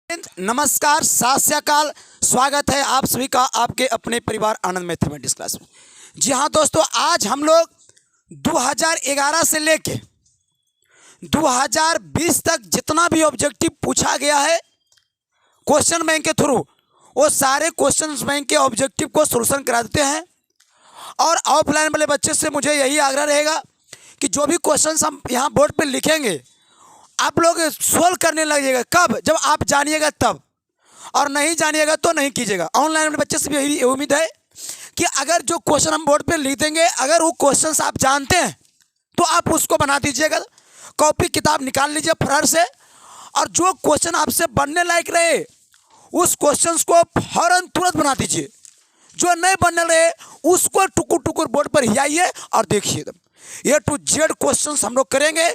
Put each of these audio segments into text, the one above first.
नमस्कार, सत श्री अकाल। स्वागत है आप सभी का आपके अपने परिवार आनंद मैथमेटिक्स क्लास में। जी हाँ दोस्तों, आज हम लोग 2011 से लेके 2020 तक जितना भी ऑब्जेक्टिव पूछा गया है क्वेश्चन बैंक के थ्रू, वो सारे क्वेश्चन बैंक के ऑब्जेक्टिव को सोल्यूशन करा देते हैं। और ऑफलाइन वाले बच्चे से मुझे यही आग्रह रहेगा कि जो भी क्वेश्चन हम यहाँ बोर्ड पर लिखेंगे आप लोग सोल्व करने लगेगा। कब? जब आप जानिएगा तब, और नहीं जानिएगा तो नहीं कीजिएगा। ऑनलाइन वाले बच्चे से भी यही उम्मीद है कि अगर जो क्वेश्चन हम बोर्ड पे लिख देंगे, अगर वो क्वेश्चन आप जानते हैं तो आप उसको बना दीजिएगा। कॉपी किताब निकाल लीजिए फरार से, और जो क्वेश्चन आपसे बनने लायक रहे उस क्वेश्चन को फौरन तुरंत बना दीजिए। जो नहीं बनने रहे उसको टुकुर टुकुर बोर्ड पर हिलाइए और देखिए। ए टू जेड क्वेश्चन हम लोग करेंगे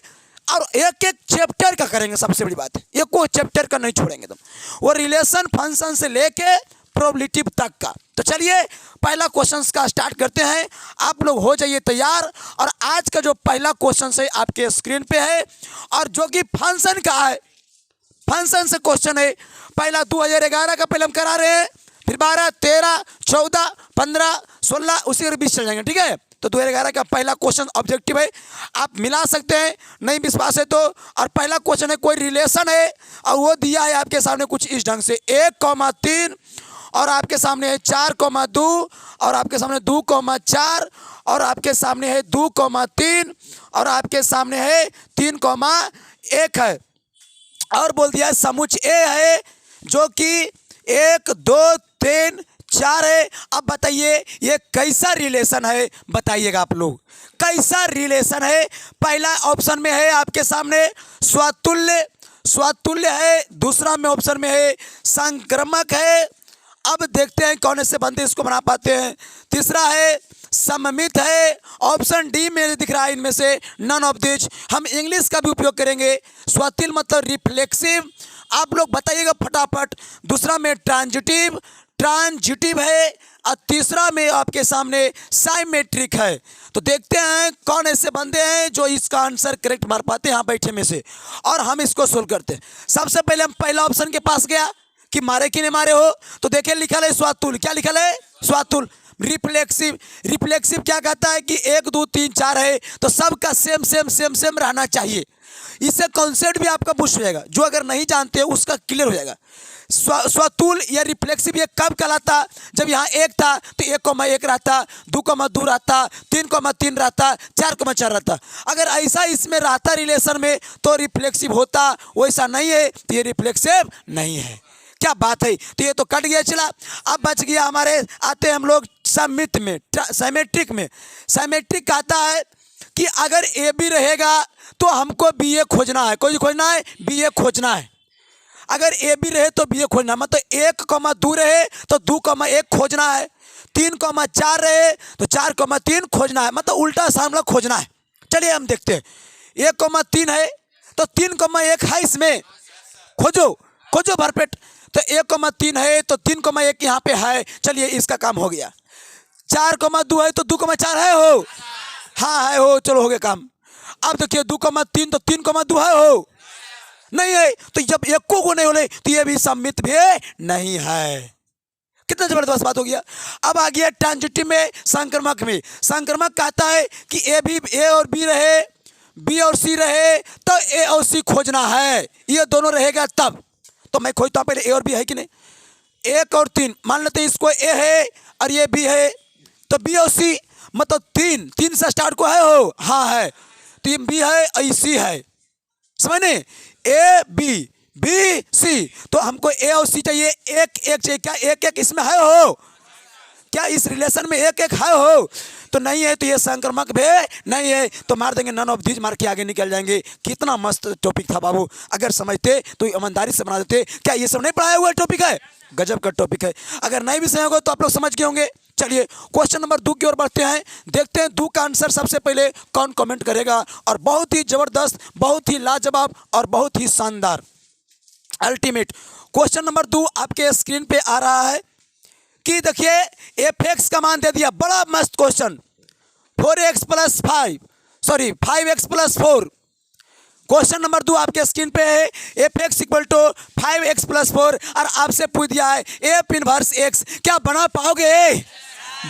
और एक एक चैप्टर का करेंगे। सबसे बड़ी बात है, ये कोई चैप्टर का नहीं छोड़ेंगे तुम, वो रिलेशन फंक्शन से लेके प्रोबेबिलिटी तक का। तो चलिए पहला क्वेश्चन का स्टार्ट करते हैं। आप लोग हो जाइए तैयार। और आज का जो पहला क्वेश्चन है आपके स्क्रीन पे है, और जो कि फंक्शन का है, फंक्शन से क्वेश्चन है। पहला 2011 का पहले हम करा रहे हैं, फिर 12, 13, 14, 15, 16 उसी के बीच चल जाएंगे। ठीक है, तो 2011 का पहला क्वेश्चन ऑब्जेक्टिव है, आप मिला सकते हैं, नहीं विश्वास है तो। और पहला क्वेश्चन है, कोई रिलेशन है और वो दिया है आपके सामने कुछ इस ढंग से 1,3 और आपके सामने है 4,2 और आपके सामने 2,4 और आपके सामने है 2,3 और आपके सामने है 3,1 है। और बोल दिया है समुच्चय ए है जो कि 1, 2, 3, 4 है। अब बताइए ये कैसा रिलेशन है, बताइएगा आप लोग कैसा रिलेशन है। पहला ऑप्शन में है आपके सामने स्वतुल्य, स्वतुल्य है। दूसरा में ऑप्शन में है संक्रमक है। अब देखते हैं कौन से बंदे इसको बना पाते हैं। तीसरा है सममित है। ऑप्शन डी में दिख रहा है इनमें से नन ऑफ दिस। हम इंग्लिश का भी उपयोग करेंगे। स्वतुल्य मतलब रिफ्लेक्सिव। आप लोग बताइएगा फटाफट। दूसरा में ट्रांजिटिव, ट्रांजिटिव है। और तीसरा में आपके सामने साइमेट्रिक है। तो देखते हैं कौन ऐसे बंदे हैं जो इसका आंसर करेक्ट मार पाते हैं यहाँ बैठे में से, और हम इसको सोल्व करते हैं। सबसे पहले हम पहला ऑप्शन के पास गया कि मारे कि नहीं मारे हो, तो देखिए लिखा है स्वतुल्य। क्या लिखा है? स्वतुल्य। रिफ्लेक्सिव, रिफ्लेक्सिव क्या कहता है कि 1, 2, 3, 4 है तो सबका सेम सेम सेम सेम रहना चाहिए। इससे कॉन्सेप्ट भी आपका पुश हो जाएगा, जो अगर नहीं जानते हो उसका क्लियर हो जाएगा। स्वतुल्य या रिफ्लेक्सिव ये कब कहलाता? जब यहाँ 1 था तो 1,1 रहता, 2,2 रहता, 3,3 रहता, 4,4 रहता। अगर ऐसा इसमें रहता रिलेशन में तो रिफ्लेक्सिव होता, वैसा नहीं है तो ये रिफ्लेक्सिव नहीं है। क्या बात है। तो ये तो कट गया, चला। अब बच गया हमारे, आते हैं हम लोग सममित में, साइमेट्रिक में। साइमेट्रिक कहता है कि अगर ए बी रहेगा तो हमको बी ए खोजना है। कोई खोजना है? बी ए खोजना है। अगर ए बी रहे तो बी ए खोजना, मतलब 1,2 रहे तो 2,1 खोजना है। 3,4 रहे तो 4,3 खोजना है, मतलब उल्टा सामला खोजना है। चलिए हम देखते हैं। 1,3 है तो 3,1 है, इसमें खोजो खोजो भरपेट। तो 1,3 है तो 3,1 यहाँ पे है। चलिए इसका काम हो गया। 4,2 है तो 2,4 है हो, हाँ है हो, चलो हो गया काम। अब देखिए 2,3 तो 3,2 है हो, नहीं है। तो जब एक को नहीं होने तो ये भी सम्मित भी नहीं है। कितना जबरदस्त बात हो गया। अब आ गया ट्रांजिटिव में, संक्रमक में। संक्रमक कहता है कि ए और बी रहे, बी और सी रहे तो ए और सी खोजना है। ये दोनों रहेगा तब तो मैं खोजता हूँ पहले ए और बी है कि नहीं। 1 और 3 मान लेते हैं, इसको ए है और ये बी है, तो बी और सी मतलब 3 से स्टार्ट को है हो, हाँ है। तो ये बी है और सी है, समझने? ए बी, बी सी, तो हमको ए और सी चाहिए। 1,1 चाहिए। क्या 1,1 इसमें है हो? क्या इस रिलेशन में 1,1 है हो? तो नहीं है, तो ये संक्रमक भी नहीं है। तो मार देंगे नन ऑफ दिस, मार के आगे निकल जाएंगे। कितना मस्त टॉपिक था बाबू, अगर समझते तो ईमानदारी से बना देते। क्या ये सब नहीं पढ़ाया हुआ टॉपिक है? गजब का टॉपिक है। अगर नहीं भी समझोगे तो आप लोग समझ गए होंगे। चलिए क्वेश्चन नंबर 2 की ओर बढ़ते हैं। देखते हैं 2 का आंसर सबसे पहले कौन कमेंट करेगा। और बहुत ही जबरदस्त, बहुत ही लाजवाब और बहुत ही शानदार अल्टीमेट क्वेश्चन नंबर 2 आपके स्क्रीन पे आ रहा है कि देखिए f(x) का मान दे दिया। बड़ा मस्त question. 4x + 5 sorry 5x + 4 question number 2 आपके स्क्रीन पे है, F x equal to 5x+4 और आपसे पूछ दिया है एफ इनवर्स एक्स, क्या बना पाओगे?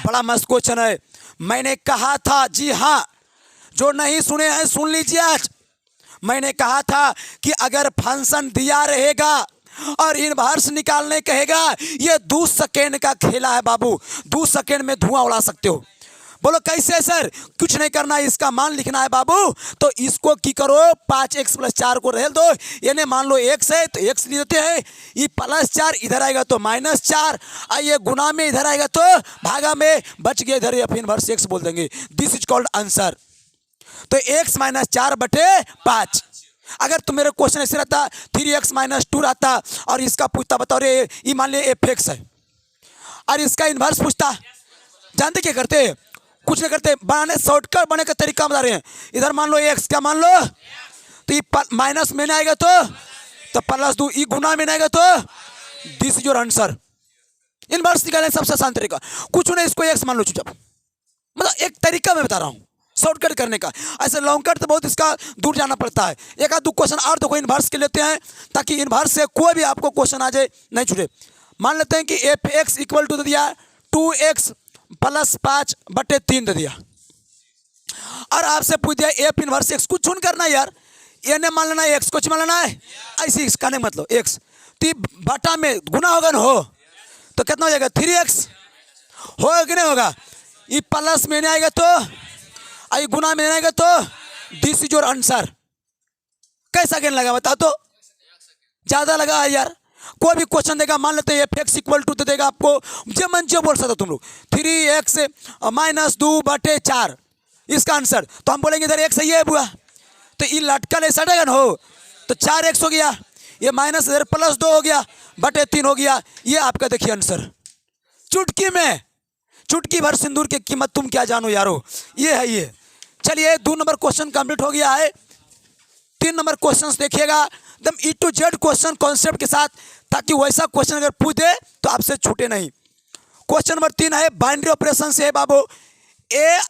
बड़ा मस्त क्वेश्चन है। मैंने कहा था, जी हाँ, जो नहीं सुने हैं सुन लीजिए। आज मैंने कहा था कि अगर फंक्शन दिया रहेगा और इनवर्स निकालने कहेगा, ये 2 सेकेंड का खेला है बाबू, 2 सेकेंड में धुआं उड़ा सकते हो। बोलो कैसे सर? कुछ नहीं करना है, इसका मान लिखना है बाबू। तो इसको की करो, 5x+4 को रहल दो, यानी मान लो x है तो x लिख देते हैं, ये +4 इधर आएगा तो -4, और ये गुना में इधर आएगा तो भागा में, बच गया इधर एफ इनवर्स x बोल देंगे। This is called answer. तो x - 4/5। अगर तुम मेरे क्वेश्चन ऐसे रहता 3x - 2 रहता और इसका पूछता, बताओ रे ये मान लिया एफ एक्स है और इसका इनवर्स पूछता, जानते क्या करते? कुछ नहीं करते, बनाने शॉर्टकट बने का तरीका बता रहे हैं। इधर मान लो x, क्या मान लो, तो ये माइनस में नहीं आएगा तो +2, ये गुना में नहीं आएगा तो this is your answer. Inverse निकालने सबसे आसान तरीका, कुछ नहीं, इसको x मान लो चुपचाप। मतलब एक तरीका मैं बता रहा हूँ शॉर्टकट करने का। ऐसे लॉन्ग कट तो बहुत इसका दूर जाना पड़ता है। एक आध 2 क्वेश्चन और तो कोई इनवर्स के लेते हैं ताकि इनवर्स से कोई भी आपको क्वेश्चन आ जाए, नहीं छूटे। मान लेते हैं कि एफ एक्स इक्वल टू दे दिया 2x + 5/3 दे दिया और आपसे पूछ दिया एफ इनवर्स एक्स। कुछ करना है यार, ये नहीं मान लेना है एक्स, कुछ मान लेना है ऐसे x का नहीं मतलब x, तो बटा में गुना होगा ना, हो तो कितना हो जाएगा 3x, होगा कि नहीं होगा? ये प्लस में नहीं आएगा तो, आई गुना में नहीं आएगा तो दिस इज योर आंसर। कैसा गेन लगा बता तो? ज्यादा लगा है यार। कोई भी क्वेश्चन देगा, मान लेते हैं एफ एक्स इक्वल टू तो देगा आपको, जो मन जो बोल सकते तुम लोग, 3x - 2/4 इसका आंसर। तो हम बोलेंगे इधर x सही है बुआ, तो ये लटकन ऐसा सटेगा ना, हो तो 4x हो गया, ये माइनस इधर +2 हो गया, /3 हो गया। ये आपका देखिए आंसर, चुटकी में, चुटकी भर सिंदूर की कीमत तुम क्या जानो यारो, ये है ये। चलिए 2 नंबर क्वेश्चन कंप्लीट हो गया है। 3 नंबर क्वेश्चन देखिएगा एकदम E to Z question concept के साथ, ताकि वैसा क्वेश्चन अगर पूछ दे तो आपसे छूटे नहीं। क्वेश्चन नंबर 3 है बाइनरी ऑपरेशन से है बाबू, A*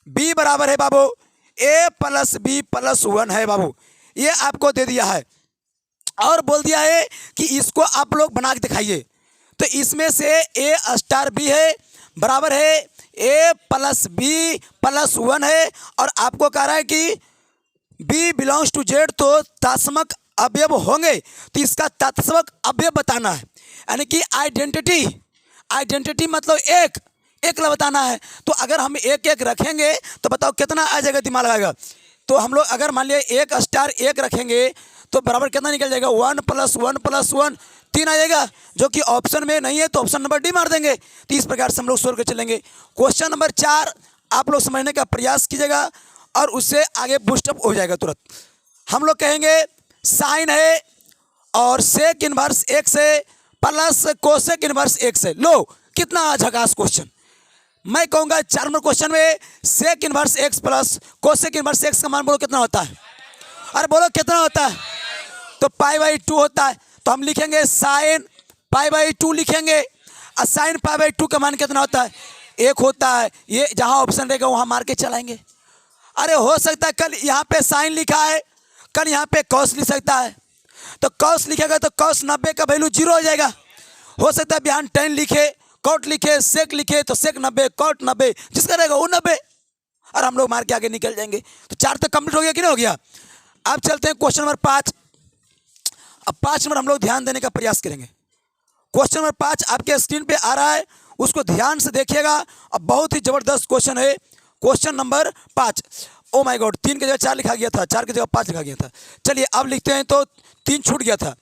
B बराबर है बाबू A + B + 1 है बाबू, ये आपको दे दिया है और बोल दिया है कि इसको आप लोग बना के दिखाइए। तो इसमें से A* B है बराबर है A + B + 1 है, और आपको कह रहा है कि B बिलोंग्स टू Z, तो तत्समक अवयव होंगे, तो इसका तत्समक अवयव बताना है, यानी कि आइडेंटिटी मतलब एक बताना है। तो अगर हम एक रखेंगे तो बताओ कितना आ जाएगा, दिमाग लगाएगा। तो हम लोग अगर मान लिया A*1 रखेंगे तो बराबर कितना निकल जाएगा, 1 + 1 + 1 3 आ जाएगा, जो कि ऑप्शन में नहीं है, तो ऑप्शन नंबर डी मार देंगे। तो इस प्रकार से हम लोग सोच के चलेंगे। क्वेश्चन नंबर 4 आप लोग समझने का प्रयास कीजिएगा और उससे आगे बूस्टअप हो जाएगा तुरंत। हम लोग कहेंगे साइन है और सेक इनवर्स एक्स है प्लस कोसेक इनवर्स एक्स है। लो कितना झकास क्वेश्चन। मैं कहूँगा 4 नंबर क्वेश्चन में sec inverse x plus cosec inverse x का मान बोलो कितना होता है, अरे बोलो कितना होता है, तो π/2 होता है। तो हम लिखेंगे साइन π/2 लिखेंगे, और साइन π/2 का मान कितना होता है, 1 होता है। ये जहाँ ऑप्शन रहेगा वहाँ मार के चलाएंगे। अरे हो सकता है कल यहाँ पे साइन लिखा है, कल यहाँ पे कॉस लिख सकता है, तो कॉस लिखेगा तो कॉस 90 का वैल्यू 0 हो जाएगा। हो सकता है बिहान 10 लिखे, कॉट लिखे, सेक लिखे तो सेक 90, कॉट 90, जिसका रहेगा वो 90, और हम लोग मार के आगे निकल जाएंगे। तो 4 तक कंप्लीट हो गया कि नहीं हो गया। अब चलते हैं क्वेश्चन नंबर 5। अब 5 नंबर हम लोग ध्यान देने का प्रयास करेंगे। क्वेश्चन नंबर 5 आपके स्क्रीन पे आ रहा है, उसको ध्यान से देखिएगा। अब बहुत ही जबरदस्त क्वेश्चन है। Question number 5, oh my God, 3 की जगह 4 लिखा गया था, 4 की जगह 5 लिखा गया था। चलिए अब लिखते हैं, तो 3 छूट गया था।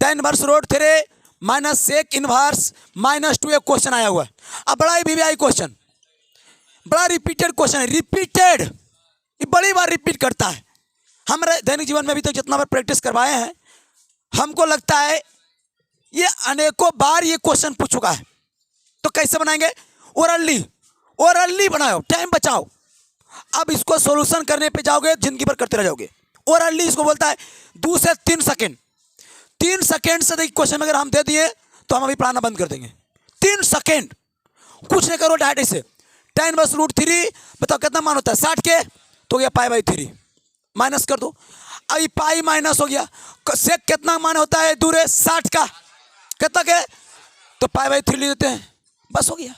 tan inverse root 3 minus sec inverse -2 एक क्वेश्चन आया हुआ है। अब बड़ा ही वीवीआई क्वेश्चन, बड़ा रिपीटेड क्वेश्चन है, रिपीटेड, ये बड़ी बार रिपीट करता है। हमारे दैनिक जीवन में अभी तक जितना बार प्रैक्टिस करवाए हैं, हमको लगता है ये अनेकों बार ये क्वेश्चन पूछ चुका है। तो कैसे बनाएंगे, ओरली बनाओ, टाइम बचाओ। अब इसको सॉल्यूशन करने पे जाओगे जिंदगी भर करते रह जाओगे। ओरली इसको बोलता है 2 से 3 सेकेंड। 3 सेकेंड से देखिए क्वेश्चन अगर हम दे दिए तो हम अभी पढ़ाना बंद कर देंगे। 3 सेकेंड कुछ नहीं करो, डायरेक्ट से tan इनवर्स रूट 3 बताओ कितना मान होता है, 60 के, तो गया π/3। माइनस कर दो। अभी पाई माइनस हो गया, सेक कितना मान होता है दूर है 60 का, कितना के, तो पाई बाई 3 ले देते हैं, बस हो गया।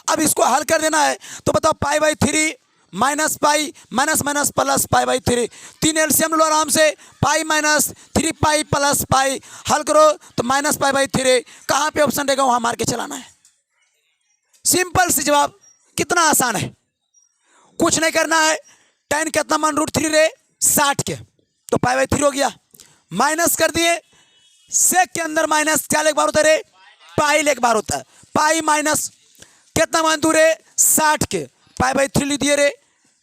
अब इसको हल कर देना है तो बताओ pi by 3 minus pi minus minus plus pi by 3, 3 LCM लो आराम से, pi minus 3 pi plus pi, हल करो तो माइनस पाई बाई 3, कहाँ पे ऑप्शन रहेगा वहाँ मार के चलाना है। सिंपल सी जवाब, कितना आसान है, कुछ नहीं करना है। tan कितना मान √3 रे 60 के, तो पाई बाई 3 हो गया, माइनस कर दिए, सेक के अंदर माइनस क्या एक बार होता है रे, पाई एक बार होता है, पाई माइनस कितना मान दूर है 60 के, पाई बाई 3 लिख दिए रे,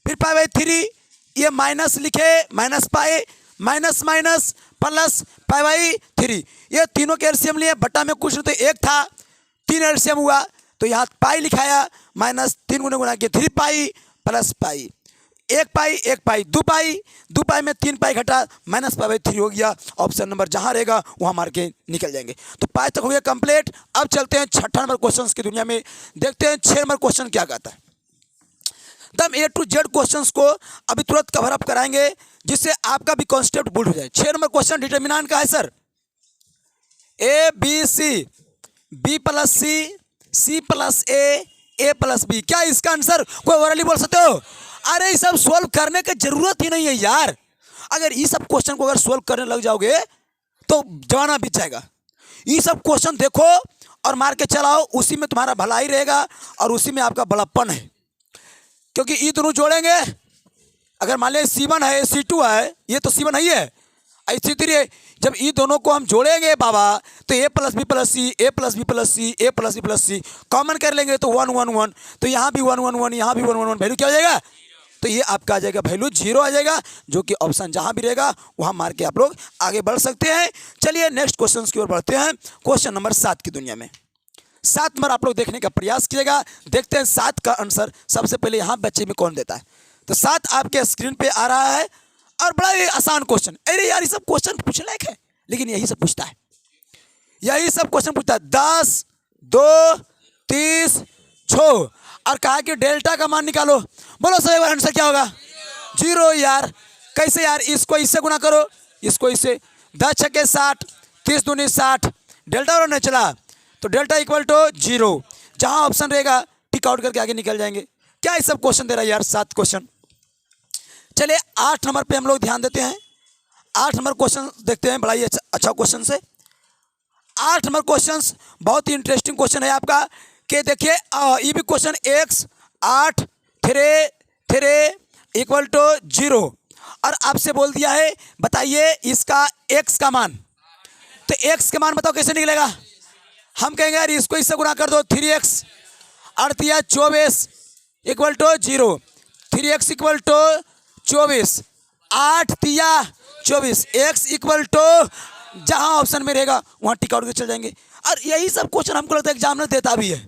फिर पाई बाई 3 ये माइनस लिखे, minus pi minus minus plus pi by 3, ये तीनों के एलसीएम लिए, बट्टा में कुछ नहीं तो एक था, 3 एलसीएम हुआ तो यहाँ पाई लिखाया, माइनस 3 गुना गुना के 3 पाई प्लस पाई, 1 पाई 2 पाई में 3 पाई घटा, माइनस पाई बाई 3 हो गया। ऑप्शन नंबर जहाँ रहेगा वहाँ मार के निकल जाएंगे। तो पाई तक हो गया कंप्लीट। अब चलते हैं 6 नंबर क्वेश्चन की दुनिया में, देखते हैं 6 नंबर क्वेश्चन क्या कहता है। तब A to Z क्वेश्चंस को अभी तुरंत कवर अप कराएंगे जिससे आपका भी कॉन्सेप्ट बुल हो जाए। 6 नंबर क्वेश्चन डिटर्मिनेंट का है sir, A B C, B plus C, C plus A plus B, क्या इसका आंसर कोई ओरली बोल सकते हो? अरे ये सब सोल्व करने की जरूरत ही नहीं है यार, अगर ये सब क्वेश्चन को अगर सोल्व करने लग जाओगे तो जमाना बीत जाएगा। ये सब क्वेश्चन देखो और मार के चलाओ, उसी में तुम्हारा भलाई रहेगा और उसी में आपका बड़प्पन है, क्योंकि ये दोनों जोड़ेंगे, अगर मान लिया C1 है C2 है, ये तो C1 ही है, इसी तरह जब ये दोनों को हम जोड़ेंगे बाबा तो A plus B plus C, A plus B plus C, A plus B plus C common कर लेंगे तो 1 1 1, तो यहाँ भी 1 1 1, यहाँ भी 1 1 1, वैल्यू क्या हो जाएगा, तो ये आपका आ जाएगा वैल्यू 0 आ जाएगा, जो कि ऑप्शन जहाँ भी रहेगा वहाँ मार के आप लोग आगे बढ़ सकते हैं। चलिए नेक्स्ट क्वेश्चन की ओर बढ़ते हैं। क्वेश्चन नंबर 7 की दुनिया में 7 नंबर आप लोग देखने का प्रयास कीजिएगा, देखते हैं 7 का आंसर सबसे पहले यहाँ बच्चे में कौन देता है। तो 7 आपके स्क्रीन पे आ रहा है और बड़ा ही आसान क्वेश्चन। अरे यार ये सब क्वेश्चन पूछने लायक है, लेकिन यही सब पूछता है, यही सब क्वेश्चन पूछता है। 10 2 30 6 और कहा कि डेल्टा का मान निकालो, बोलो सही बार आंसर क्या होगा, 0 यार। कैसे यार, इसको इससे गुना करो, इसको इससे, 10 छक्के 60, 30 दूनी 60, डेल्टा और नहीं चला तो डेल्टा इक्वल टू 0, जहाँ ऑप्शन रहेगा टिक आउट करके आगे निकल जाएंगे। क्या ये सब क्वेश्चन दे रहा है यार, 7 क्वेश्चन। चलिए 8 नंबर पे हम लोग ध्यान देते हैं, 8 नंबर क्वेश्चन देखते हैं, बड़ा ही अच्छा क्वेश्चन है। 8 नंबर क्वेश्चन बहुत ही इंटरेस्टिंग क्वेश्चन है आपका, कि देखिए ये भी क्वेश्चन x 8 3 3 इक्वल टू 0 और आपसे बोल दिया है बताइए इसका x का मान, तो x का मान बताओ कैसे निकलेगा। हम कहेंगे यार इसको इससे गुना कर दो, 3x 8 या 24 equal to 0, 3x equal to 24, 8 तिया 24, x इक्वल टू जहाँ ऑप्शन में रहेगा वहाँ टिक आउट के चल जाएंगे। और यही सब क्वेश्चन हमको लगता है एग्जामिनर देता भी है,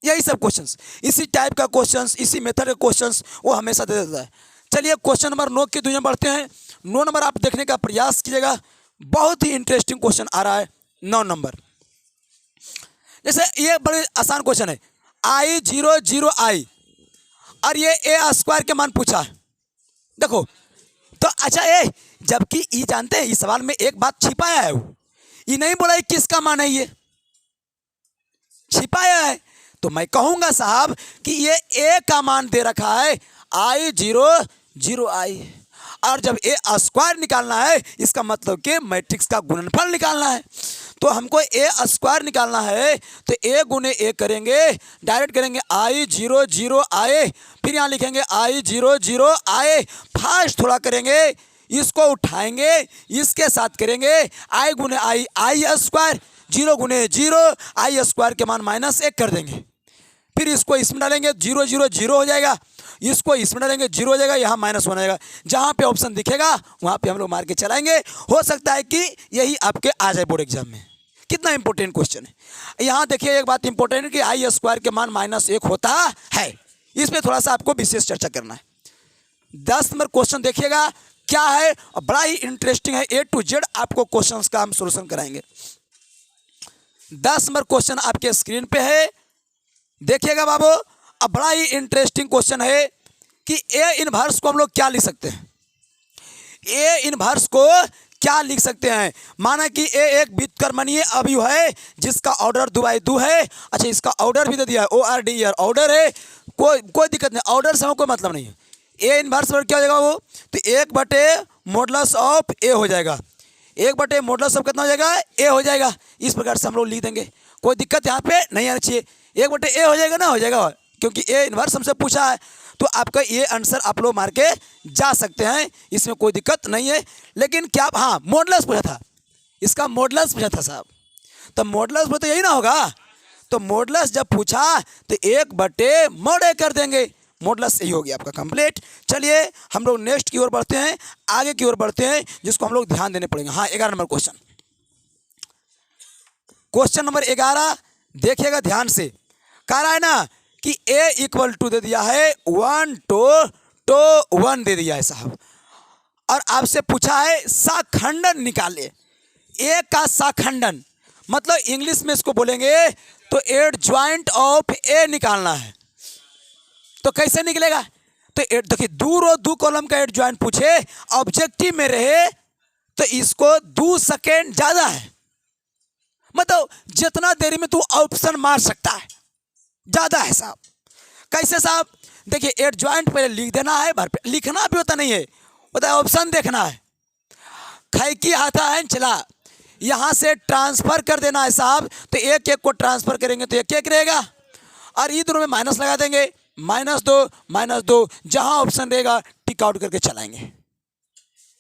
यही सब क्वेश्चंस, इसी टाइप का क्वेश्चंस, इसी मेथड के क्वेश्चंस वो हमेशा दे देता है। चलिए क्वेश्चन नंबर 9 की दुनिया बढ़ते हैं। 9 नंबर आप देखने का प्रयास कीजिएगा, बहुत ही इंटरेस्टिंग क्वेश्चन आ रहा है 9 नंबर। जैसे ये बड़े आसान क्वेश्चन है, I 0 0 I और ये a स्क्वायर के मान पूछा है। देखो तो अच्छा जबकि ये जानते हैं इस सवाल में एक बात छिपाया है, वो ये नहीं बोला है किसका मान है, ये छिपाया है। तो मैं कहूंगा साहब कि ये a का मान दे रखा है I 0 0 I, और जब a स्क्वायर निकालना है इसका मतलब कि मैट्रिक्स का गुणनफल निकालना है, तो हमको a स्क्वायर निकालना है तो a गुने a करेंगे, डायरेक्ट करेंगे I 0 0 I, फिर यहाँ लिखेंगे I 0 0 I, फास्ट थोड़ा करेंगे, इसको उठाएंगे इसके साथ करेंगे I गुने I स्क्वायर, 0 गुने 0 I स्क्वायर के मान -1 कर देंगे, फिर इसको इसमें डालेंगे 0 0 0 हो जाएगा, इसको इसमें डालेंगे 0 हो जाएगा, यहाँ -1 हो जाएगा, जहाँ पे ऑप्शन दिखेगा वहाँ पे हम लोग मार के चलाएंगे। हो सकता है कि यही आपके आ जाए बोर्ड एग्जाम में। कितना इंपॉर्टेंट क्वेश्चन है। यहाँ देखिए एक बात इंपॉर्टेंट है कि I स्क्वायर के मान -1 होता है, इस पर थोड़ा सा आपको विशेष चर्चा करना है। 10 नंबर क्वेश्चन देखिएगा क्या है, और बड़ा ही इंटरेस्टिंग है, A to Z आपको क्वेश्चन का हम सोल्यूशन कराएंगे। 10 नंबर क्वेश्चन आपके स्क्रीन पे है, देखिएगा बाबू। अब बड़ा ही इंटरेस्टिंग क्वेश्चन है कि A इनवर्स को हम लोग क्या लिख सकते हैं। ए इनवर्स को क्या लिख सकते हैं? माना कि ए एक व्युत्क्रमणीय अवयव है जिसका ऑर्डर 2/2 है। अच्छा, इसका ऑर्डर भी दे दिया है, ORDER ऑर्डर है, कोई दिक्कत नहीं, ऑर्डर से हमें कोई मतलब नहीं है। ए इनवर्स पर क्या हो जाएगा वो? तो 1/मॉडुलस ऑफ ए हो जाएगा। 1/मॉडुलस ऑफ कितना हो जाएगा? ए हो जाएगा। इस प्रकार से हम लोग लिख देंगे, कोई दिक्कत यहाँ पे नहीं आना चाहिए। 1/ए हो जाएगा ना, हो जाएगा, क्योंकि ए इनवर्स हमसे पूछा है। तो आपका ये आंसर आप लोग मार के जा सकते हैं, इसमें कोई दिक्कत नहीं है। लेकिन क्या, हाँ, मॉडुलस पूछा था, इसका मॉडुलस पूछा था साहब, तो मॉडुलस में तो यही ना होगा। तो मॉडुलस जब पूछा तो 1/mod ए कर देंगे, मॉडुलस यही हो गया आपका कंप्लीट। चलिए हम लोग नेक्स्ट की ओर बढ़ते हैं, आगे की ओर बढ़ते हैं, जिसको हम लोग ध्यान देने पड़ेंगे। हाँ, 11 नंबर क्वेश्चन, क्वेश्चन नंबर 11 देखिएगा ध्यान से। कह रहा है ना कि a इक्वल टू दे दिया है 1 to 1 दे दिया है साहब, और आपसे पूछा है शाखंडन निकाले। ए का शाखंडन मतलब इंग्लिश में इसको बोलेंगे तो एडजॉइंट ऑफ ए निकालना है। तो कैसे निकलेगा? तो देखिए, 2 रो 2 कॉलम का एडजॉइंट पूछे, ऑब्जेक्टिव में रहे तो इसको 2 सेकेंड ज़्यादा है, मतलब जितना देरी में तू ऑप्शन मार सकता है ज़्यादा है साहब। कैसे साहब? देखिए, एडजॉइंट पहले लिख देना है, भर पे लिखना भी होता नहीं है, होता है ऑप्शन देखना है। खै की आता है चला, यहाँ से ट्रांसफ़र कर देना है साहब। तो 1 को ट्रांसफ़र करेंगे तो 1 रहेगा, और ये दोनों में माइनस लगा देंगे, -2 जहाँ ऑप्शन रहेगा टिक आउट करके चलाएंगे।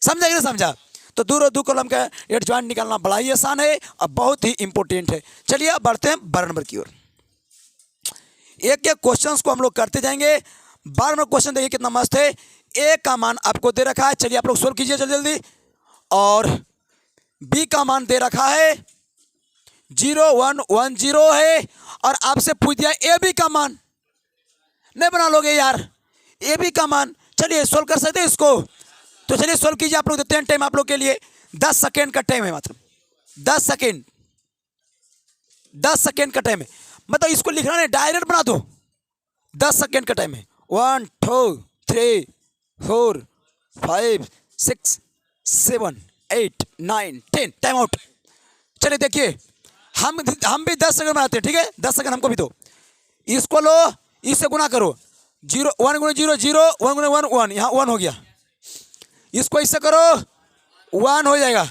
समझा कि नहीं समझा? तो 2 रो 2 कॉलम का एडजॉइंट निकालना बड़ा ही आसान है और बहुत ही इंपॉर्टेंट है। चलिए अब बढ़ते हैं 12 नंबर की ओर। एक एक क्वेश्चंस को हम लोग करते जाएंगे। 12 नंबर क्वेश्चन देखिए कितना मस्त है। ए का मान आपको दे रखा है, चलिए आप लोग सोल्व कीजिए जल्दी जल्दी। और बी का मान दे रखा है 0 1 1 0 है, और आपसे पूछ दिया ए बी का मान। नहीं बना लोगे यार ए बी का मान? चलिए सोल्व कर सकते हैं इसको, तो चलिए सोल्व कीजिए। आप लोग देते हैं टाइम आप लोग के लिए, 10 सेकेंड का टाइम है, मात्र 10 सेकेंड, 10 सेकेंड का टाइम है। मतलब इसको लिखना नहीं, डायरेक्ट बना दो। 10 सेकेंड का टाइम है। 1 2 3 4 5 6 7 8 9 10 टाइम आउट। चलिए देखिए, हम भी 10 सेकंड बनाते हैं, ठीक है? 10 सेकंड हमको भी दो। इसको लो, इससे गुना करो, 0 1 × 0 0 1 × 1 1, यहाँ 1 हो गया। इसको इससे करो 1 हो जाएगा,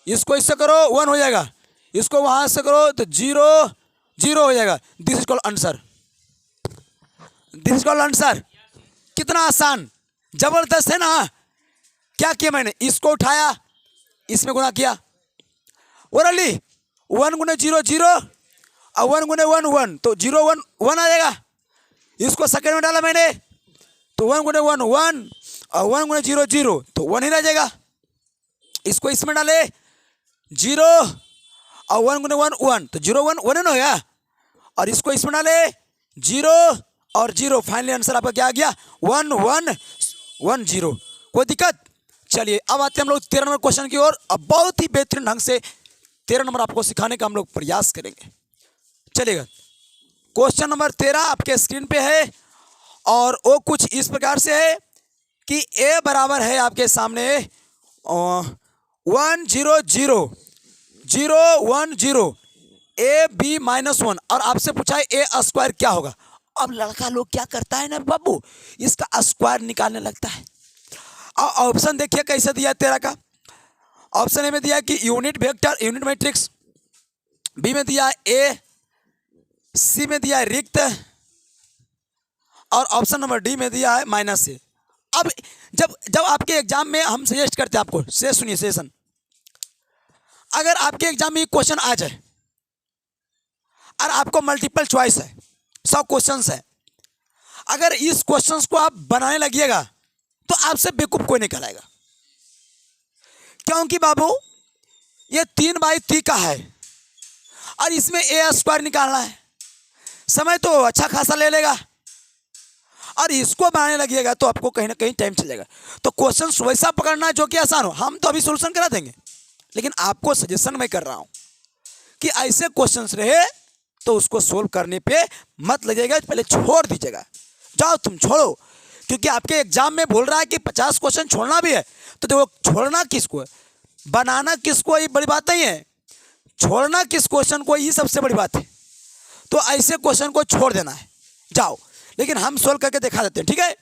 इसको इससे करो 1 हो जाएगा, इसको वहाँ से करो तो 0 0 हो जाएगा। This is called answer, this is called answer. कितना आसान, जबरदस्त है ना? क्या किया मैंने? इसको उठाया, इसमें गुना किया, ओरली 1 × 0 0 और 1 × 1 1, तो 0 1 1 आ जाएगा। इसको सेकेंड में डाला मैंने तो 1 × 1 1 और 1 × 0 0, तो 1 ही रह जाएगा। इसको इसमें डाले 0 और 1 × 1 1, तो 0 1 1 हो गया। और इसको इसमें डाले 0 और 0, फाइनली आंसर आपका क्या आ गया? 1 1 1 0। कोई दिक्कत? चलिए अब आते हैं हम लोग 13 नंबर क्वेश्चन की ओर। अब बहुत ही बेहतरीन ढंग से 13 नंबर आपको सिखाने का हम लोग प्रयास करेंगे। चलिएगा, क्वेश्चन नंबर 13 आपके स्क्रीन पे है, और वो कुछ इस प्रकार से है कि ए बराबर है आपके सामने 1 0 0 0 1 0 ए बी -1, और आपसे पूछा है ए स्क्वायर क्या होगा। अब लड़का लोग क्या करता है ना बाबू, इसका स्क्वायर निकालने लगता है। और ऑप्शन देखिए कैसे दिया है 13 का। ऑप्शन ए में दिया है कि unit vector unit matrix, B में दिया है ए, सी में दिया है रिक्त, और ऑप्शन नंबर डी में दिया है -से। अब जब आपके एग्जाम में हम सजेस्ट करते हैं आपको, से सुनिए सेशन, अगर आपके एग्जाम में क्वेश्चन आ जाए और आपको मल्टीपल चॉइस है, 100 क्वेश्चंस है, अगर इस क्वेश्चंस को आप बनाने लगिएगा तो आपसे बेवकूफ कोई नहीं कहलाएगा। क्योंकि बाबू ये 3/3 का है और इसमें ए स्क्वायर निकालना है, समय तो अच्छा खासा ले लेगा, और इसको बनाने लगिएगा तो आपको कहीं ना कहीं टाइम चलेगा। तो क्वेश्चन वैसा पकड़ना जो कि आसान हो। हम तो अभी सोल्यूशन करा देंगे, लेकिन आपको सजेशन मैं कर रहा हूं कि ऐसे क्वेश्चंस रहे तो उसको सोल्व करने पे मत लगेगा, पहले छोड़ दीजिएगा। जाओ तुम छोड़ो, क्योंकि आपके एग्जाम में बोल रहा है कि 50 क्वेश्चन छोड़ना भी है। तो देखो छोड़ना किसको है, बनाना किसको, ये बड़ी बात नहीं है, छोड़ना किस क्वेश्चन को ये सबसे बड़ी बात है। तो ऐसे क्वेश्चन को छोड़ देना है, जाओ। लेकिन हम सोल्व करके दिखा देते हैं, ठीक है।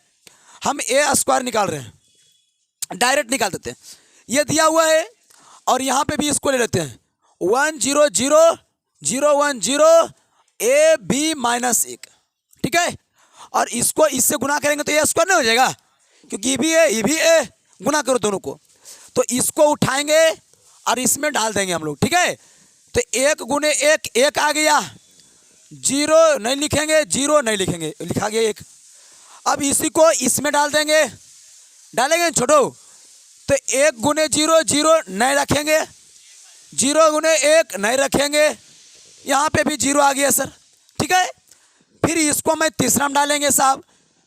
हम ए स्क्वायर निकाल रहे हैं, डायरेक्ट निकाल देते हैं। ये दिया हुआ है और यहाँ पे भी इसको ले लेते हैं 1 0 0 0 1 0 ए बी माइनस 1, ठीक है। और इसको इससे गुना करेंगे तो ये स्क्वायर नहीं हो जाएगा, क्योंकि ये भी है ये भी है, गुना करो दोनों को। तो इसको उठाएंगे और इसमें डाल देंगे हम लोग, ठीक है। तो 1 गुने 1 1 आ गया, 0 नहीं लिखेंगे, 0 नहीं लिखेंगे, लिखा गया 1। अब इसी को इसमें डाल देंगे, डालेंगे छोटो। तो 1 गुने 0 0 नहीं रखेंगे, 0 गुने 1 नहीं रखेंगे, यहाँ पे भी 0 आ गया सर, ठीक है। फिर इसको मैं तीसरा में डालेंगे साहब।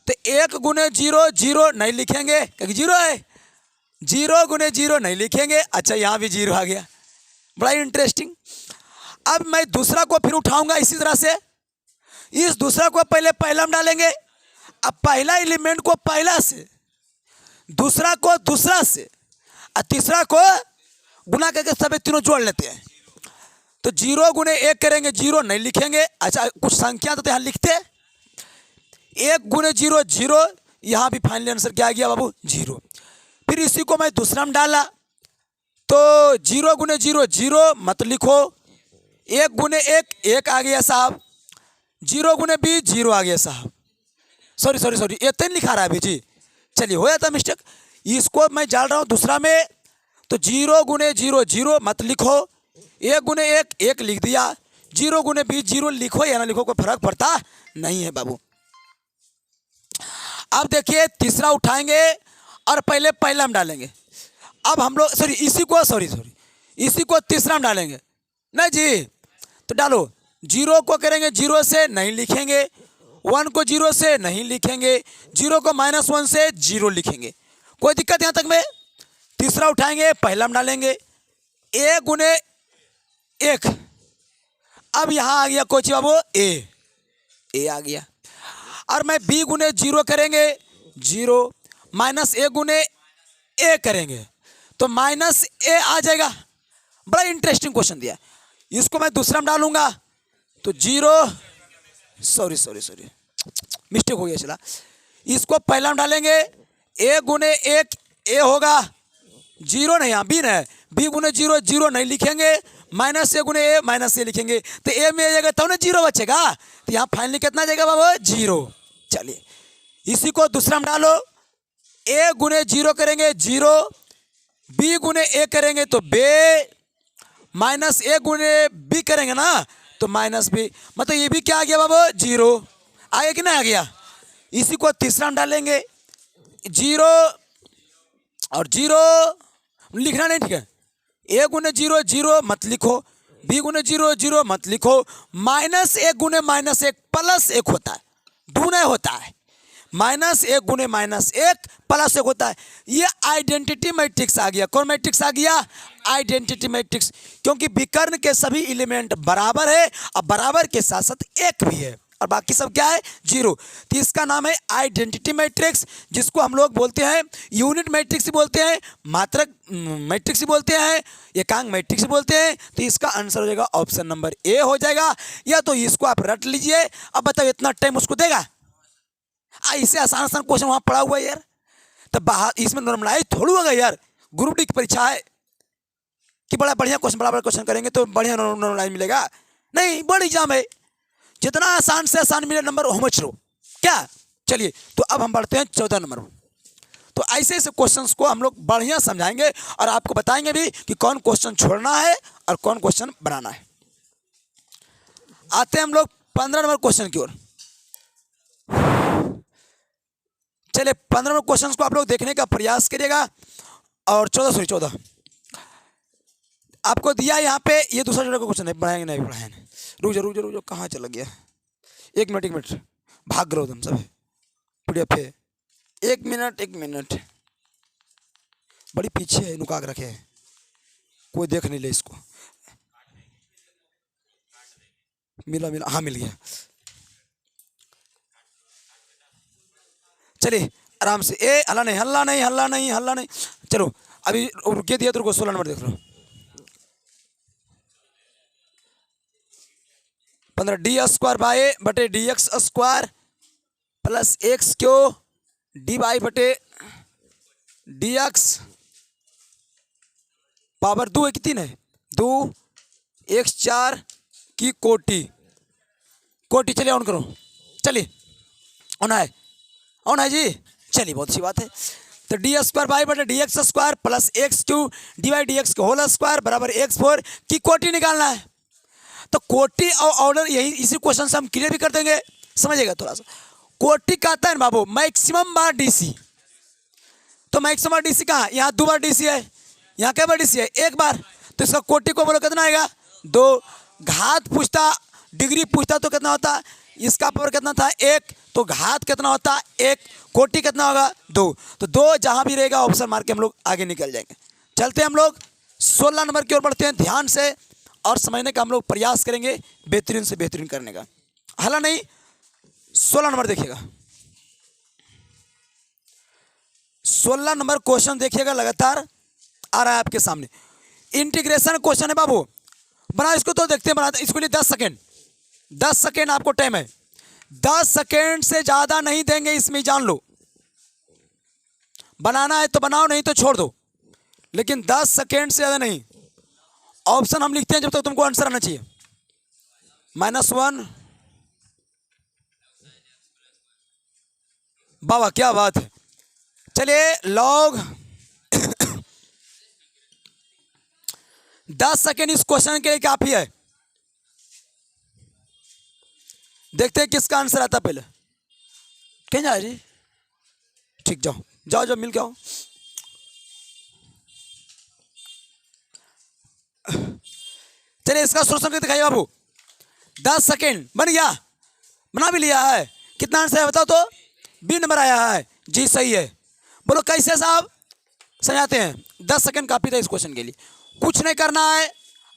तो 1 गुने 0 0 नहीं लिखेंगे क्योंकि 0 है, 0 गुने 0 नहीं लिखेंगे, अच्छा यहाँ भी 0 आ गया, बड़ा इंटरेस्टिंग। अब मैं दूसरा को फिर उठाऊंगा इसी तरह से, इस दूसरा को पहले पहला में डालेंगे, अब पहला एलिमेंट को पहला से, दूसरा को दूसरा से, और तीसरा को गुना करके सभी तीनों जोड़ लेते हैं। तो 0 गुने 1 करेंगे, 0 नहीं लिखेंगे, अच्छा कुछ संख्या तो यहाँ लिखते, 1 गुने 0 0, यहाँ भी फाइनल आंसर क्या आ गया बाबू 0। फिर इसी को मैं दूसरा में डाला, तो 0 गुने 0 0 मत लिखो, 1 गुने 1 1 आ गया साहब, 0 गुने b 0 आ गया साहब, सॉरी ये तो लिखा रहा है अभी जी, चलिए हो जाता मिस्टेक। इसको मैं डाल रहा हूँ दूसरा में, तो 0 गुने 0 0 मत लिखो, 1 गुने 1 1 लिख दिया, 0 गुने b 0 लिखो या ना लिखो कोई फर्क पड़ता नहीं है बाबू। अब देखिए तीसरा उठाएंगे और पहले पहला में डालेंगे। अब हम लोग इसी को तीसरा में डालेंगे, नहीं जी तो डालो, 0 को करेंगे 0 से नहीं लिखेंगे, 1 को 0 से नहीं लिखेंगे, 0 को -1 से 0 लिखेंगे, कोई दिक्कत यहाँ तक में। तीसरा उठाएंगे पहला में डालेंगे, 1 गुने 1, अब यहाँ आ गया कोची बाबू ए आ गया। और मैं b गुने 0 करेंगे 0, -a गुने a करेंगे तो -a आ जाएगा। बड़ा इंटरेस्टिंग क्वेश्चन दिया, इसको मैं दूसरा में डालूंगा तो 0, सॉरी मिस्टेक हो गया चला, इसको पहला में डालेंगे, a गुने 1 a होगा, 0 नहीं, यहाँ b है, b गुने 0 0 नहीं लिखेंगे, -a गुने a -a लिखेंगे, तो a में आ जाएगा तब ना 0 बचेगा, तो यहाँ फाइनली कितना जाएगा बाबा 0। चलिए इसी को दूसरा में डालो, a गुने 0 करेंगे 0, b गुने a करेंगे तो b, -a गुने b करेंगे ना तो -b, मतलब ये भी क्या आ गया बाबा 0, आया कि नहीं आ गया। इसी को तीसरा में डालेंगे, 0 और 0 लिखना नहीं, ठीक है, a गुने 0 0 मत लिखो, b गुने 0 0 मत लिखो, -1 गुने -1 +1 होता है, दूना होता है, -1 गुने -1 +1 होता है। ये आइडेंटिटी मैट्रिक्स आ गया, कौन मैट्रिक्स आ गया आइडेंटिटी मैट्रिक्स, क्योंकि विकर्ण के सभी एलिमेंट बराबर है और बराबर के साथ साथ 1 भी है और बाकी सब क्या है 0, तो इसका नाम है आइडेंटिटी मैट्रिक्स, जिसको हम लोग बोलते हैं यूनिट मैट्रिक्स भी बोलते हैं, मात्रक मैट्रिक्स भी बोलते हैं, एकांक मैट्रिक्स भी बोलते हैं। तो इसका आंसर हो जाएगा ऑप्शन नंबर ए हो जाएगा, या तो इसको आप रट लीजिए। अब बताओ इतना टाइम उसको देगा, ऐसे आसान क्वेश्चन वहाँ पड़ा हुआ है यार, तो बाहर इसमें नॉर्मलाइज थोड़ी होगा यार, ग्रुप डी की परीक्षा है कि बड़ा बढ़िया क्वेश्चन करेंगे तो बढ़िया नॉर्मलाइज मिलेगा, नहीं बोर्ड एग्जाम है, जितना आसान से आसान मिले नंबर समझ लो क्या। चलिए तो अब हम बढ़ते हैं 14 नंबर में। तो ऐसे ऐसे क्वेश्चंस को हम लोग बढ़िया समझाएंगे और आपको बताएंगे भी कि कौन क्वेश्चन छोड़ना है और कौन क्वेश्चन बनाना है। आते हैं हम लोग 15 नंबर क्वेश्चन की ओर। चलिए 15 नंबर क्वेश्चन को आप लोग देखने का प्रयास करिएगा। और 14 आपको दिया यहाँ पे, ये दूसरा जोड़ा का क्वेश्चन है, बढ़ाएंगे नहीं बढ़ाएंगे, रुक जाओ कहाँ चला गया, एक मिनट भाग रहा तुम सब पीडीएफ है, एक मिनट बड़ी पीछे है, नुका के रखे है, कोई देख नहीं ले इसको, मिला हाँ मिल गया। चलिए आराम से। ए हल्ला नहीं, हल्ला नहीं, हल्ला नहीं, हल्ला नहीं। चलो अभी रुके दिया, तो 16 नंबर देख लो। 15 डी स्क्वायर बाय बटे D x square plus x cube D y बटे डी एक्स पावर 2 है कि 3 है, 2 x 4 की कोटि। चलिए ऑन करो, चलिए ऑन है जी। चलिए बहुत अच्छी बात है। तो डी स्क्वायर बाई बटे D x square plus x cube D y D x का होल स्क्वायर बराबर x4 की कोटि निकालना है। तो कोटि और ऑर्डर यही इसी क्वेश्चन से हम क्लियर भी कर देंगे, समझिएगा थोड़ा सा। कोटि का आता है बाबू मैक्सिमम बार डीसी। तो मैक्सिमम बार डीसी कहाँ, यहाँ 2 बार डीसी है, यहाँ क्या बार डीसी है, 1 बार। तो इसका कोटि को बोलो कितना आएगा, 2। घात पूछता, डिग्री पूछता तो कितना होता, इसका पावर कितना था 1, तो घात कितना होता 1, कोटि कितना होगा 2। तो 2 जहाँ भी रहेगा ऑप्शन मार के हम लोग आगे निकल जाएंगे। चलते हैं हम लोग 16 नंबर की ओर बढ़ते हैं, ध्यान से और समझने का हम लोग प्रयास करेंगे, बेहतरीन से बेहतरीन करने का। हला नहीं, 16 नंबर देखिएगा। 16 नंबर क्वेश्चन देखिएगा, लगातार आ रहा है आपके सामने। इंटीग्रेशन क्वेश्चन है बाबू, बना इसको तो देखते हैं, बनाते इसको लिए 10 सेकेंड, 10 सेकेंड आपको टाइम है। 10 सेकेंड से ज़्यादा नहीं देंगे, इसमें जान लो। बनाना है तो बनाओ, नहीं तो छोड़ दो, लेकिन 10 सेकेंड से ज़्यादा नहीं। ऑप्शन हम लिखते हैं जब तक तुमको आंसर आना चाहिए। -1, बाबा क्या बात है। चलिए लॉग 10 सेकेंड इस क्वेश्चन के लिए काफी है। देखते हैं किसका आंसर आता पहले। कहीं जा जी, ठीक, जाओ जाओ जाओ मिल के आओ। चलिए इसका सोल्यूशन करके दिखाइए बाबू। 10 सेकेंड बन गया, बना भी लिया है। कितना आंसर है बताओ तो, बी नंबर आया है जी, सही है। बोलो कैसे साहब, समझाते हैं। 10 सेकेंड काफी था इस क्वेश्चन के लिए, कुछ नहीं करना है,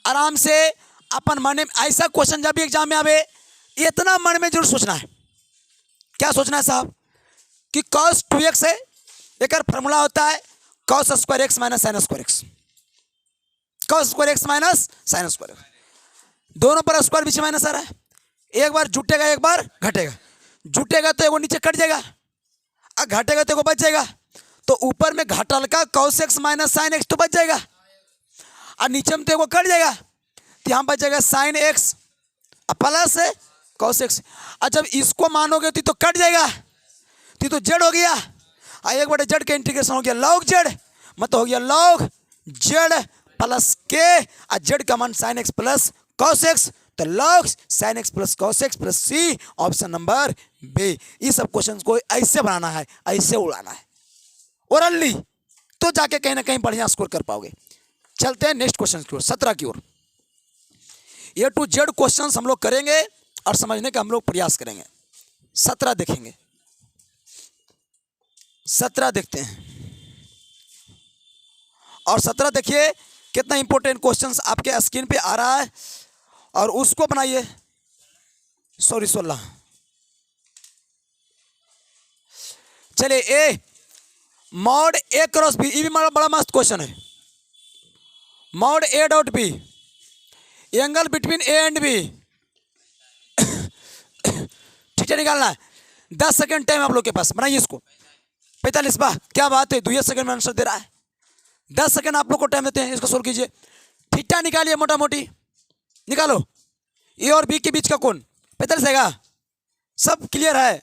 आराम से अपन मन में, ऐसा क्वेश्चन जब भी एग्जाम में आवे इतना मन में जरूर सोचना है। क्या सोचना है साहब कि cos 2x है, एक फॉर्मूला होता है cos square x minus sine square x, cos square x minus sine square x, दोनों पर स्क्वायर बीच में माइनस आ रहा है। एक बार जुटेगा एक बार घटेगा, जुटेगा तो एगो नीचे कट जाएगा और घटेगा तो एगो बच जाएगा। तो ऊपर में घटल का cos x minus sine x तो बच जाएगा, और नीचे में तो एगो कट जाएगा, तो यहाँ बच जाएगा sign X plus cos x। और जब इसको मानोगे तो कट जाएगा, तो जेड हो गया, और एक बटे जेड का इंटीग्रेशन हो गया लॉग जेड, मतलब हो गया लॉग जेड प्लस के, और जेड का मान sine X plus cos x, तो log sine X plus cos x plus C, option number B. इस सब क्वेश्चन को ऐसे बनाना है, ऐसे उड़ाना है ओरली, तो जाके कहीं ना कहीं बढ़िया स्कोर कर पाओगे। चलते हैं नेक्स्ट क्वेश्चन की ओर, 17 की ओर। ए टू जेड क्वेश्चंस हम लोग करेंगे और समझने का हम लोग प्रयास करेंगे। 17 देखेंगे, 17 देखते हैं। और 17 देखिए कितना इंपॉर्टेंट क्वेश्चंस आपके स्क्रीन पे आ रहा है, और उसको बनाइए। 16 चलिए, A mod A cross B, ये भी बड़ा मस्त क्वेश्चन है। Mod A dot B, angle between A and B, ठीक है, निकालना है। 10 सेकेंड टाइम आप लोग के पास, बनाइए इसको। 45 बा, क्या बात है, 2 सेकंड में आंसर दे रहा है। 10 सेकंड आप लोग को टाइम देते हैं, इसको सोल्व कीजिए। थीटा निकालिए, मोटा मोटी निकालो, ए और बी के बीच का कोण 45 है, सब क्लियर है।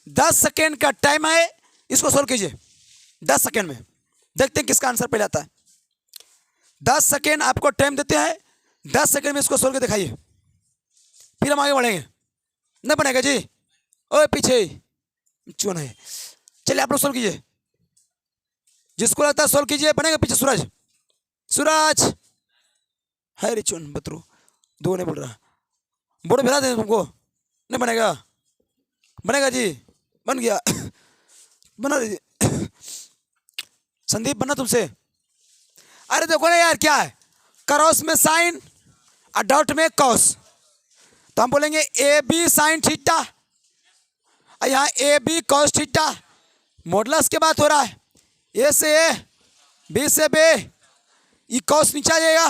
10 सेकेंड का टाइम है, इसको सोल्व कीजिए 10 सेकेंड में। देखते हैं किसका आंसर पहले आता है। 10 सेकेंड आपको टाइम देते हैं, 10 सेकेंड में इसको सोल्व के दिखाइए, फिर हम आगे बढ़ेंगे। नहीं बनेगा जी, ओए पीछे क्यों नहीं। चलिए आप लोग सोल्व कीजिए, जिसको लगता है सोल्व कीजिए। बनेगा पीछे सूरज, सूरज है रे चुन बतरू, दो नहीं बोल रहा, बोर्ड भिरा दें तुमको। नहीं बनेगा, बनेगा जी, बन गया, बना दीजिए। संदीप बना तुमसे। अरे देखो ना यार, क्या है, क्रॉस में साइन और डॉट में कॉस, तो हम बोलेंगे ए बी साइन थीटा, यहाँ A B cos theta, modulus की बात हो रहा है। ए से ए, बी से बी, ये कॉस नीचे आ जाएगा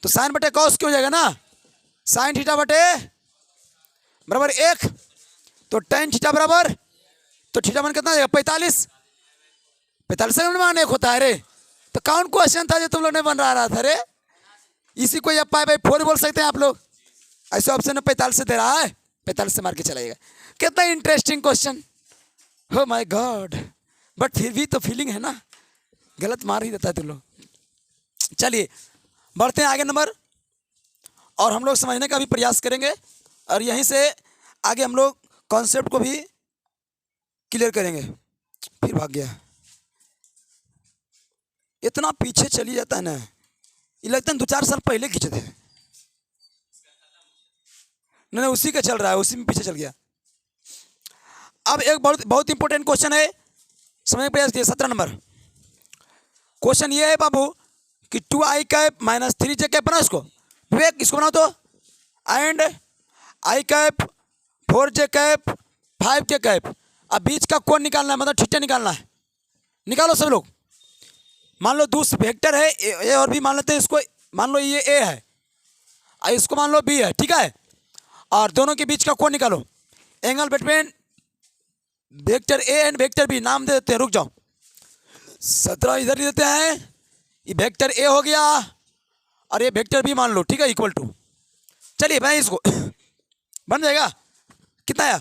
तो साइन बटे कॉस क्यों हो जाएगा ना, साइन थीटा बटे बराबर 1, तो टेन थीटा बराबर, तो थीटा मान कितना आ जाएगा 45, 45 से मान 1 होता है रे। तो कौन क्वेश्चन था जो तुम लोग ने बन रहा था रे, इसी को या पाई बाई 4 बोल सकते हैं आप लोग। ऐसे ऑप्शन में 45 से दे रहा है, 45 से मार के चला जाएगा। कितना इंटरेस्टिंग क्वेश्चन, हो माय गॉड। बट फिर भी तो फीलिंग है ना, गलत मार ही देता है तुम लोग। चलिए बढ़ते हैं आगे नंबर, और हम लोग समझने का भी प्रयास करेंगे, और यहीं से आगे हम लोग कॉन्सेप्ट को भी क्लियर करेंगे। फिर भाग गया, इतना पीछे चली जाता है ना, ये लगता है 2-4 साल पहले खींचे थे। नहीं उसी का चल रहा है, उसी में पीछे चल गया। अब एक बहुत बहुत इंपॉर्टेंट क्वेश्चन है, समझने का प्रयास कीजिए। 17 नंबर क्वेश्चन ये है बाबू कि 2i cap minus 3j cap बना इसको, विवेक इसको बनाओ तो, and i cap 4j cap 5k cap. अब बीच का कोण निकालना है, मतलब थीटा निकालना है, निकालो सब लोग। मान लो दूसरा वेक्टर है ए और बी मान लेते हैं इसको, मान लो ये ए है और इसको मान लो बी है, ठीक है, और दोनों के बीच का कोण निकालो। Angle between vector A and vector B नाम दे देते हैं, रुक जाओ, 17 इधर ही देते हैं, ये वेक्टर ए हो गया और ये वेक्टर बी मान लो, ठीक है, इक्वल टू, चलिए भाई इसको बन जाएगा। कितना आया,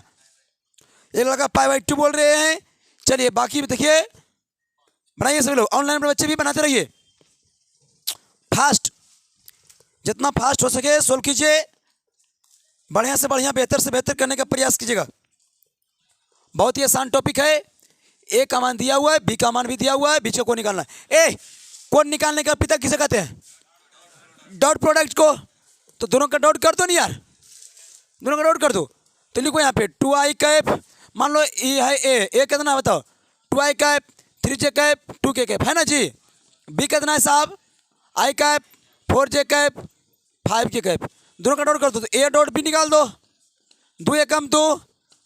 एक लगा पाई/2 बोल रहे हैं। चलिए बाकी भी देखिए, बनाइए सभी लोग, ऑनलाइन में बच्चे भी बनाते रहिए, फास्ट, जितना फास्ट हो सके सोल्व कीजिए, बढ़िया से बढ़िया बेहतर से बेहतर करने का प्रयास कीजिएगा। बहुत ही आसान टॉपिक है, ए का मान दिया हुआ है, बी का मान भी दिया हुआ है, बीच को निकालना है। ए कोण निकालने का पिता किसे कहते हैं, डॉट प्रोडक्ट को, तो दोनों का डॉट कर दो नहीं यार, दोनों का डॉट कर दो। तो लिखो यहाँ पे 2i कैप, मान लो ये है ए कितना है बताओ, 2i cap 3j cap 2k cap है ना जी। बी कितना है साहब, i cap 4j cap 5k cap, दोनों का डॉट कर दो, तो ए डॉट बी निकाल दो, 2 एकम 2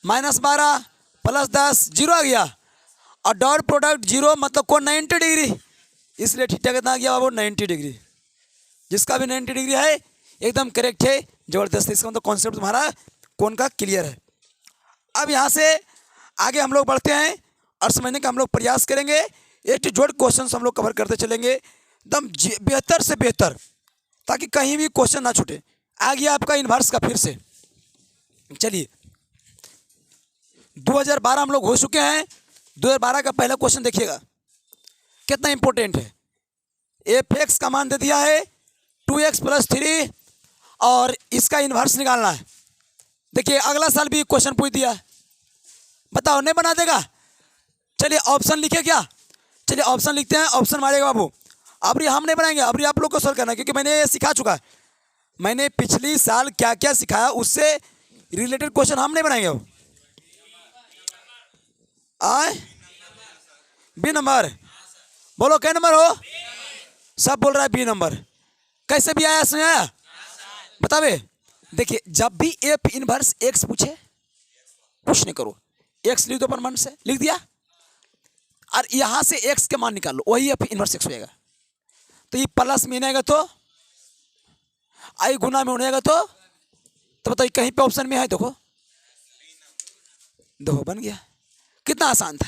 -12 + 10 0 आ गया, और डॉट प्रोडक्ट 0 मतलब कोण 90 डिग्री, इसलिए थीटा कितना आ गया बाबू 90 डिग्री। जिसका भी 90 डिग्री है एकदम करेक्ट है, जबरदस्त, इसका मतलब कॉन्सेप्ट तुम्हारा कोण का क्लियर है। अब यहाँ से आगे हम लोग बढ़ते हैं और समझने का हम लोग प्रयास करेंगे, एक जोड़ क्वेश्चन हम लोग कवर करते चलेंगे एकदम बेहतर से बेहतर, ताकि कहीं भी क्वेश्चन ना छूटे। आ गया आपका इन्वर्स का फिर से, चलिए 2012 हम लोग हो चुके हैं, 2012 का पहला क्वेश्चन देखिएगा कितना इंपॉर्टेंट है। एफ एक्स का मान दे दिया है 2x + 3 और इसका इन्वर्स निकालना है। देखिए अगला साल भी क्वेश्चन पूछ दिया, बताओ नहीं बना देगा। चलिए ऑप्शन लिखे क्या, चलिए ऑप्शन लिखते हैं, ऑप्शन मारेगा बाबू। अब हम नहीं बनाएंगे, अब आप लोग को सॉल्व करना है, क्योंकि मैंने ये सिखा चुका है, मैंने पिछली साल क्या क्या सिखाया उससे रिलेटेड क्वेश्चन हम नहीं बनाएंगे। वो आए बी नंबर, बोलो क्या नंबर हो, सब बोल रहा है बी नंबर, कैसे भी आया सुना आया बतावे। देखिए जब भी एफ इनवर्स एक्स पूछे कुछ नहीं करो, एक्स लिख दो पर मन से लिख दिया, और यहां से एक्स के मान निकाल लो, वही एफ इनवर्स एक्स हो जाएगा। तो ये प्लस में आएगा तो आई गुना में होनेगा तो बताइए कहीं पे ऑप्शन में है, देखो देखो बन गया, कितना आसान था,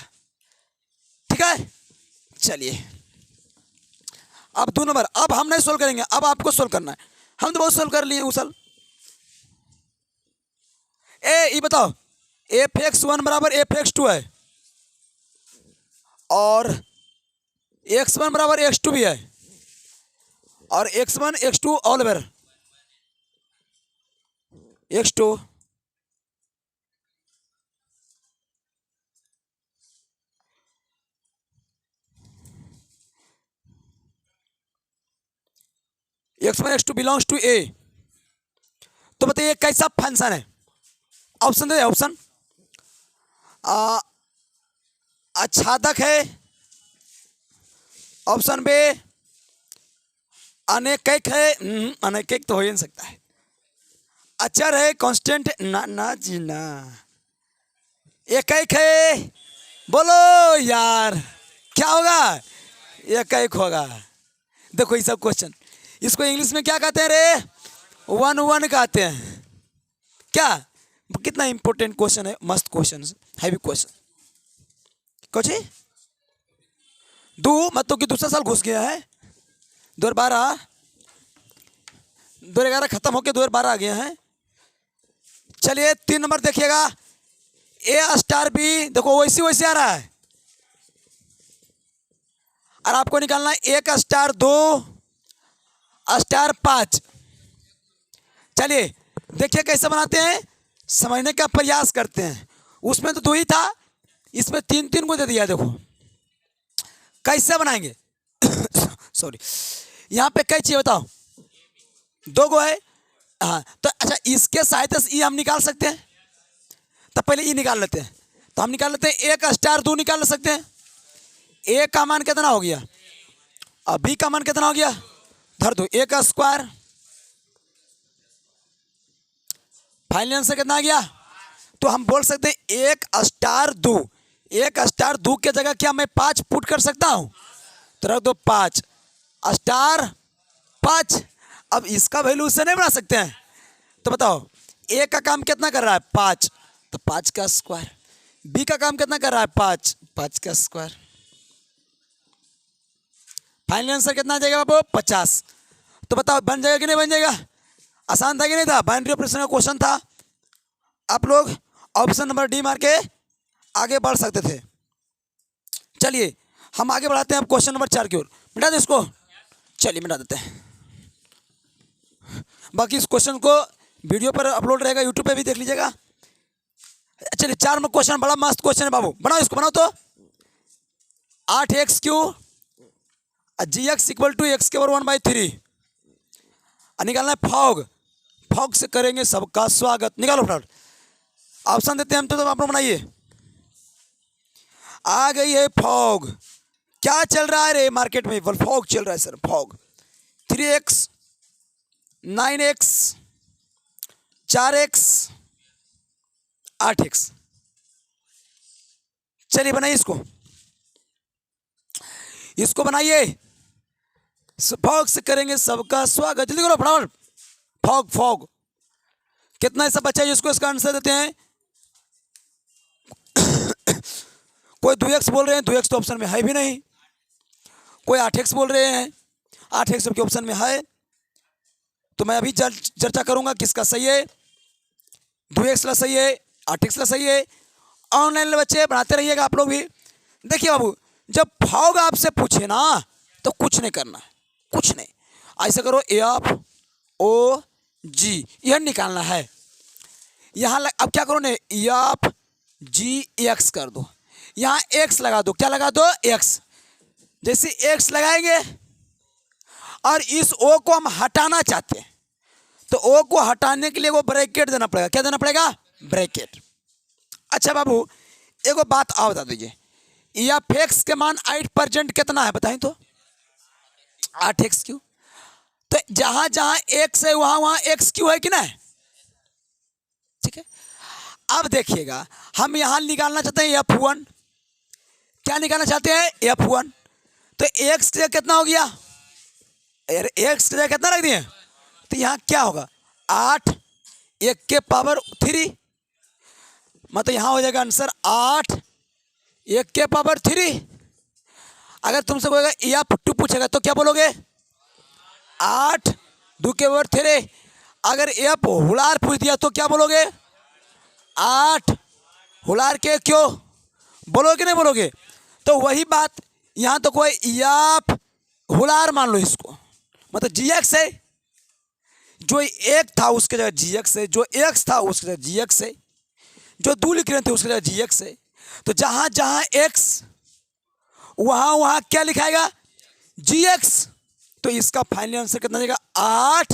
ठीक है। चलिए अब 2 नंबर, अब हम नहीं सोल्व करेंगे, अब आपको सोल्व करना है, हम तो बहुत सोल्व कर लिए उसल। ये बताओ f(x1) बराबर f(x2) है और x1 बराबर x2 भी है, और x1 x2 all over x2 x1 x2 belongs to a। तो बताइए कैसा फंक्शन है, ऑप्शन दे, ऑप्शन आच्छादक है, ऑप्शन बी अनेकैक है, अनेकैक तो हो ही नहीं सकता है, अचर है, कांस्टेंट ना ना जी ना, एकैक है, बोलो यार, क्या होगा? एक एक होगा। देखो ये सब क्वेश्चन, इसको इंग्लिश में क्या कहते हैं रे? वन वन कहते हैं। क्या? कितना इंपॉर्टेंट क्वेश्चन है, मस्त क्वेश्चन, हैवी क्वेश्चन। कुछ दो मतलब कि दूसरा साल घुस गया है, 2012, 2011 खत्म होके 2012 आ गया है। चलिए 3 नंबर देखिएगा, ए स्टार बी, देखो वैसे वैसे आ रहा है, और आपको निकालना है 1 स्टार 2 स्टार 5। चलिए देखिए कैसे बनाते हैं, समझने का प्रयास करते हैं। उसमें तो 2 ही था, इसमें 3 को दे दिया। देखो कैसे बनाएंगे। सॉरी, यहाँ पे कई चाहिए बताओ? 2 गो है। हाँ तो अच्छा, इसके सहायता से हम निकाल सकते हैं। तो पहले ये निकाल लेते हैं। तो हम निकाल लेते हैं 1 स्टार 2 निकाल सकते हैं। ए का मान कितना हो गया, और बी का मान कितना हो गया, धर दो 1 स्क्वायर। फाइनल आंसर कितना आ गया? तो हम बोल सकते हैं 1 स्टार 2, 1 स्टार 2 के जगह क्या मैं 5 पुट कर सकता हूं? तो रख दो 5 स्टार 5। अब इसका वैल्यू उससे नहीं बना सकते हैं। तो बताओ ए का काम कितना कर रहा है, 5, तो 5 का स्क्वायर। बी का काम कितना कर रहा है, 5, 5 का स्क्वायर। फाइनल आंसर कितना आ जाएगा बाबू, 50। तो बताओ बन जाएगा कि नहीं बन जाएगा? आसान था कि नहीं था? बाइनरी ऑपरेशन का क्वेश्चन था, आप लोग ऑप्शन नंबर डी मार के आगे बढ़ सकते थे। चलिए हम आगे बढ़ाते हैं अब क्वेश्चन नंबर 4 की ओर। मिटा दो इसको, चलिए मिटा देते हैं। बाकी इस क्वेश्चन को वीडियो पर अपलोड रहेगा, यूट्यूब पे भी देख लीजिएगा। चलिए 4 में क्वेश्चन बड़ा मस्त क्वेश्चन है बाबू, बनाओ इसको, बनाओ तो। 8x Q G x equal to x के ओवर 1/3 निकालना है फॉग। फॉग से करेंगे सबका स्वागत, निकालो फटाफट। ऑप्शन देते हैं हम, तो आप लोग बनाइए। आ गई है फॉग। क्या चल रहा है रे मार्केट में? फॉग चल रहा है sir, fog. 3x 9x 4x 8x। चलिए बनाइए इसको, इसको बनाइए। फॉग से करेंगे सबका स्वागत, जल्दी करो फटाफट। फॉग फॉग कितना ऐसा बच्चा है जिसको इसका आंसर देते हैं? कोई 2x बोल रहे हैं, 2x तो ऑप्शन में है भी नहीं। कोई 8x बोल रहे हैं, 8x के ऑप्शन में है। तो मैं अभी चर्चा करूंगा किसका सही है। 2x ला सही है, 8x ला सही है। ऑनलाइन बच्चे बनाते रहिएगा आप लोग भी। देखिए बाबू, जब फॉग आपसे पूछे ना तो कुछ नहीं करना है, कुछ नहीं। ऐसा करो FOG यह निकालना है। यहाँ अब क्या करो ने, FGX कर दो, यहाँ x लगा दो। क्या लगा दो? x। जैसे x लगाएंगे और इस O को हम हटाना चाहते हैं, तो O को हटाने के लिए वो ब्रैकेट देना पड़ेगा। क्या देना पड़ेगा? ब्रैकेट। अच्छा बाबू एगो बात और बता दीजिए, FX के मान 8% कितना है बताएं तो? 8x Q. तो जहां जहां x है वहां वहां x क्यू है कि ना? ठीक है। अब देखिएगा हम यहां निकालना चाहते हैं F1। क्या निकालना चाहते हैं? F1। तो x की जगह कितना हो गया? x की जगह कितना रख दिए? तो यहां क्या होगा? 8 1 के पावर 3, मतलब यहां हो जाएगा आंसर 8 1 के पावर 3। अगर तुमसे कोई F2 पूछेगा तो क्या बोलोगे? 8 2 के पावर 3। अगर F हुलार पूछ दिया तो क्या बोलोगे? 8 हुलार के क्यों, बोलोगे कि नहीं बोलोगे? तो वही बात यहाँ तो कोई F हुलार मान लो इसको, मतलब GX है। जो एक था उसके जगह GX है, जो X था उसके जगह GX है, जो 2 लिख रहे थे उसके जगह GX है। तो जहां जहां X वहां वहां क्या लिखाएगा? GX। तो इसका फाइनल आंसर कितना जाएगा? 8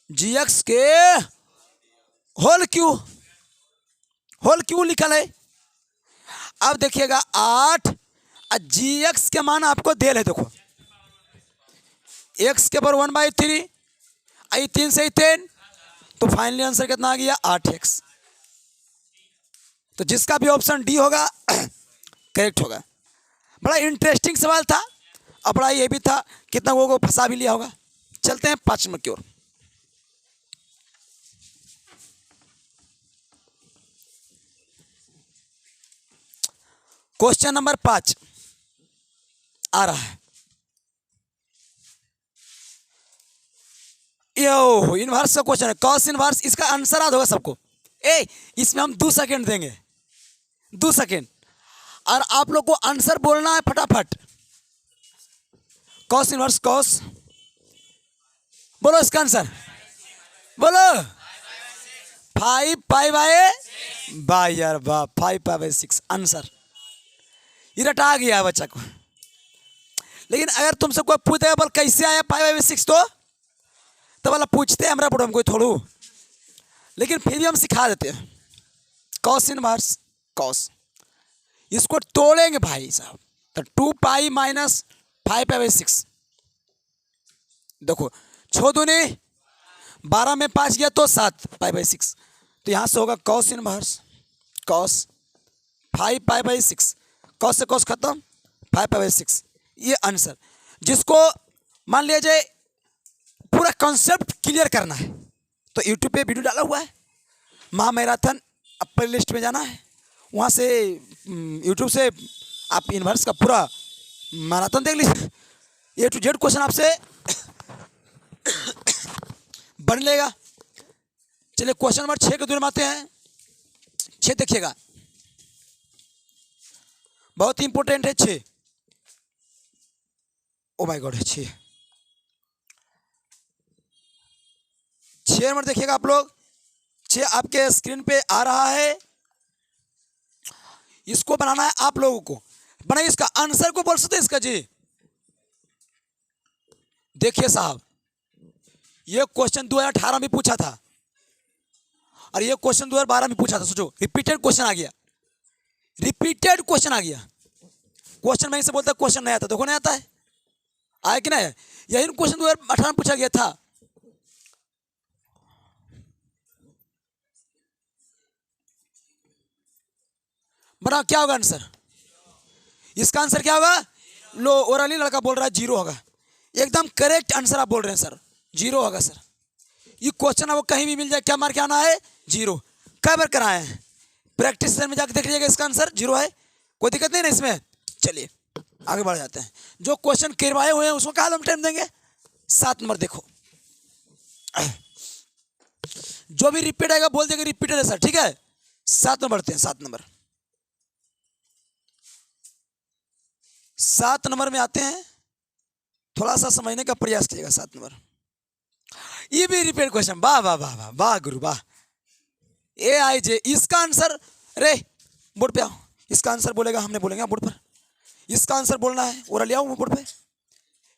GX के होल क्यू लिखा है। अब देखिएगा 8 GX के मान आपको दे ले। देखो x के बराबर 1/3, आई 3 से 10, तो फाइनली आंसर कितना आ गया? 8x। तो जिसका भी ऑप्शन डी होगा करेक्ट होगा। बड़ा इंटरेस्टिंग सवाल था और बड़ा ये भी था, कितना लोगों को फंसा भी लिया होगा। चलते हैं 5 नंबर की ओर। क्वेश्चन नंबर 5 आ रहा है। यो इनवर्स का क्वेश्चन है, कॉस इनवर्स। इसका आंसर याद होगा सबको। इसमें हम 2 सेकेंड देंगे, 2 सेकेंड, और आप लोग को आंसर बोलना है फटाफट। कॉस इनवर्स, कॉस बोलो इसका आंसर, बोलो 5 पाई बाय यार वाह, 5 पाई बाय 6 आंसर। ये रटा गया बच्चा को। लेकिन अगर तुमसे कोई पूछेगा बोल कैसे आया 5 बाय 6, तो वाला पूछते हैं हमारा पढ़ो हम कोई थोड़ू, लेकिन फिर भी हम सिखा देते हैं। कॉस इनवर्स कॉस, इसको तोड़ेंगे भाई साहब, तो 2 पाई माइनस 5 पाई बाय 6। देखो 6 दूनी 12 में 5 गया तो 7 पाई बाय 6, तो यहाँ से होगा cos inverse cos 5 pi by 6। Cos से कॉस खत्म, 5 पाई बाय 6 ये आंसर। जिसको मान लिया जाए पूरा कॉन्सेप्ट क्लियर करना है तो यूट्यूब पे वीडियो डाला हुआ है, महा मैराथन, अब प्ले लिस्ट में जाना है, वहाँ से यूट्यूब से आप इनवर्स का पूरा मैराथन देख लीजिए। A to Z क्वेश्चन आपसे बन लेगा। चलिए क्वेश्चन नंबर 6 के दूर में आते हैं। 6 देखिएगा, बहुत ही इंपॉर्टेंट है 6। ओ माय गॉड, 6 नंबर देखिएगा आप लोग। 6 आपके स्क्रीन पे आ रहा है। इसको बनाना है आप लोगों को। बनाइए, इसका आंसर को बोल सकते हैं इसका जी। देखिए साहब, ये क्वेश्चन 2018 में पूछा था और ये क्वेश्चन 2012 में पूछा था। सोचो, रिपीटेड क्वेश्चन आ गया, रिपीटेड क्वेश्चन आ गया। क्वेश्चन मैं से बोलता क्वेश्चन नहीं आता, देखो नहीं आता है, आया कि नहीं? यही क्वेश्चन 2018 में पूछा गया था। बना क्या होगा आंसर? इसका आंसर क्या होगा? लो, ओरली लड़का बोल रहा है 0 होगा। एकदम करेक्ट आंसर आप बोल रहे हैं सर, 0 होगा सर। ये क्वेश्चन आपको कहीं भी मिल जाए, क्या मार के आना है? 0। कई बार कराए हैं, प्रैक्टिस में जाकर देख लीजिएगा, इसका आंसर 0 है। कोई दिक्कत नहीं ना इसमें। चलिए आगे बढ़ जाते हैं। जो क्वेश्चन करवाए हुए हैं उसको क्या हम टाइम देंगे? 7 नंबर देखो, जो भी रिपीट आएगा बोल देंगे रिपीटेड है सर, ठीक है? 7 नंबर बढ़ते हैं। 7 नंबर में आते हैं, थोड़ा सा समझने का प्रयास कीजिएगा। 7 नंबर ये भी रिपीट क्वेश्चन। वाह वाह वाह वाह वाह गुरु वाह। AIJ इसका आंसर, रे बोर्ड पे आओ, इसका आंसर बोलेगा, हमने बोलेंगे बोर्ड पर। इसका आंसर बोलना है, और ले आओ बोर्ड पे,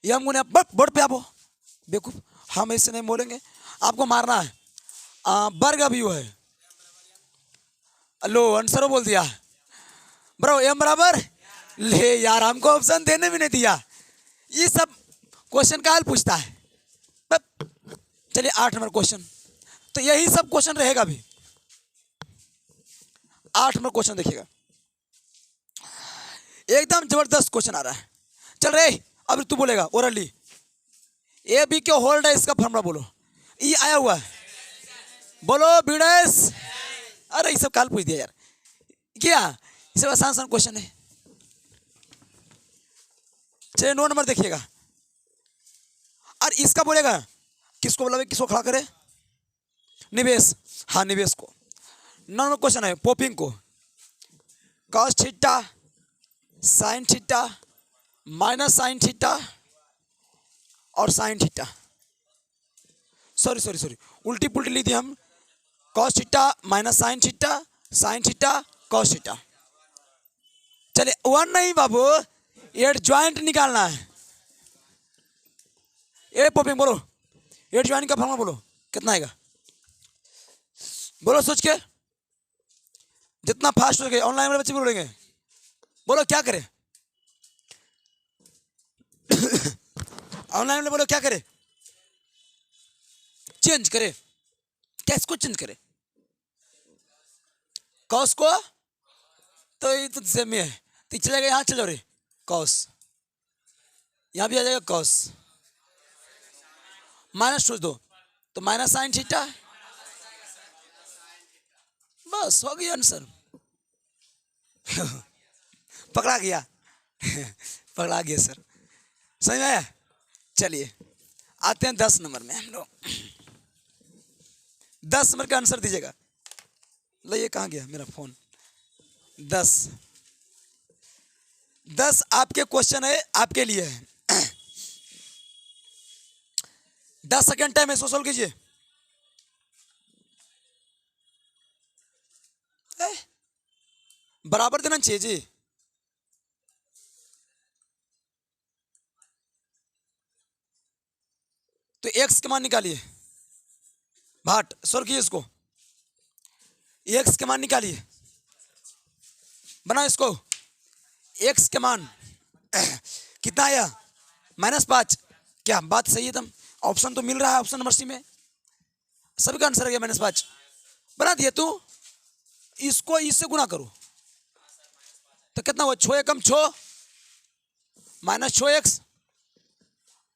ये हम बोर्ड पे आओ। बेवकूफ, हम ऐसे नहीं बोलेंगे, आपको मारना है। वर्ग अभी है, लो आंसर बोल दिया ब्रो, M बराबर। ले यार, हमको ऑप्शन देने भी नहीं दिया। ये सब क्वेश्चन का हल पूछता है। चलिए 8 नंबर क्वेश्चन, तो यही सब क्वेश्चन रहेगा अभी। 8 नंबर क्वेश्चन देखिएगा, एकदम जबरदस्त क्वेश्चन आ रहा है। चल रे, अब तू बोलेगा ओरली। AB के होल्ड है, इसका फॉर्मूला बोलो। ये आया हुआ है, बोलो बीडेस। अरे ये सब काल पूछ दिया यार, क्या ये सब आसान आसान क्वेश्चन है। चलिए 9 नंबर देखिएगा, और इसका बोलेगा किसको बोला, किसको खड़ा करे? निवेश, हाँ निवेश को। 9 नंबर क्वेश्चन है पॉपिंग को, cos theta sine theta minus sine theta और साइन थीटा। सॉरी उल्टी पुल्टी ली थी हम। Cos theta minus sine theta cos theta. चलिए 1 नहीं बाबू, एड ज्वाइंट निकालना है। ए पॉपिंग बोलो, एड ज्वाइंट का फॉर्मूला बोलो, कितना आएगा? बोलो सोच के, जितना फास्ट हो गए। ऑनलाइन वाले बच्चे बोलेंगे, बोलो क्या करें? ऑनलाइन वाले बोलो क्या करें? चेंज करे, क्या इसको चेंज करे? कॉस को तो ये तो सेम ही है, तो चलेगा यहाँ, चलो रे कॉस, यहाँ भी आ जाएगा कॉस, माइनस सोच दो तो माइनस साइन थीटा, बस हो गया आंसर। पकड़ा गया। पकड़ा गया सर, समझ में आया। चलिए आते हैं 10 नंबर में हम लोग। 10 नंबर का आंसर दीजिएगा। लो ये कहाँ गया मेरा फोन। 10 आपके क्वेश्चन है, आपके लिए है। 10 सेकेंड टाइम है, इसको सोल्व कीजिए। बराबर देना चाहिए जी। तो एक्स के मान निकालिए, भाट सोल्व कीजिए इसको। एक्स के मान निकालिए, बनाओ इसको। एक्स के मान कितना आया, -5। क्या बात सही है एकदम, ऑप्शन तो मिल रहा है, ऑप्शन नंबर सी में सभी का आंसर आ गया -5। बना दिए। तू इसको इससे गुना करो तो कितना हुआ, 6 एकम 6 -6x,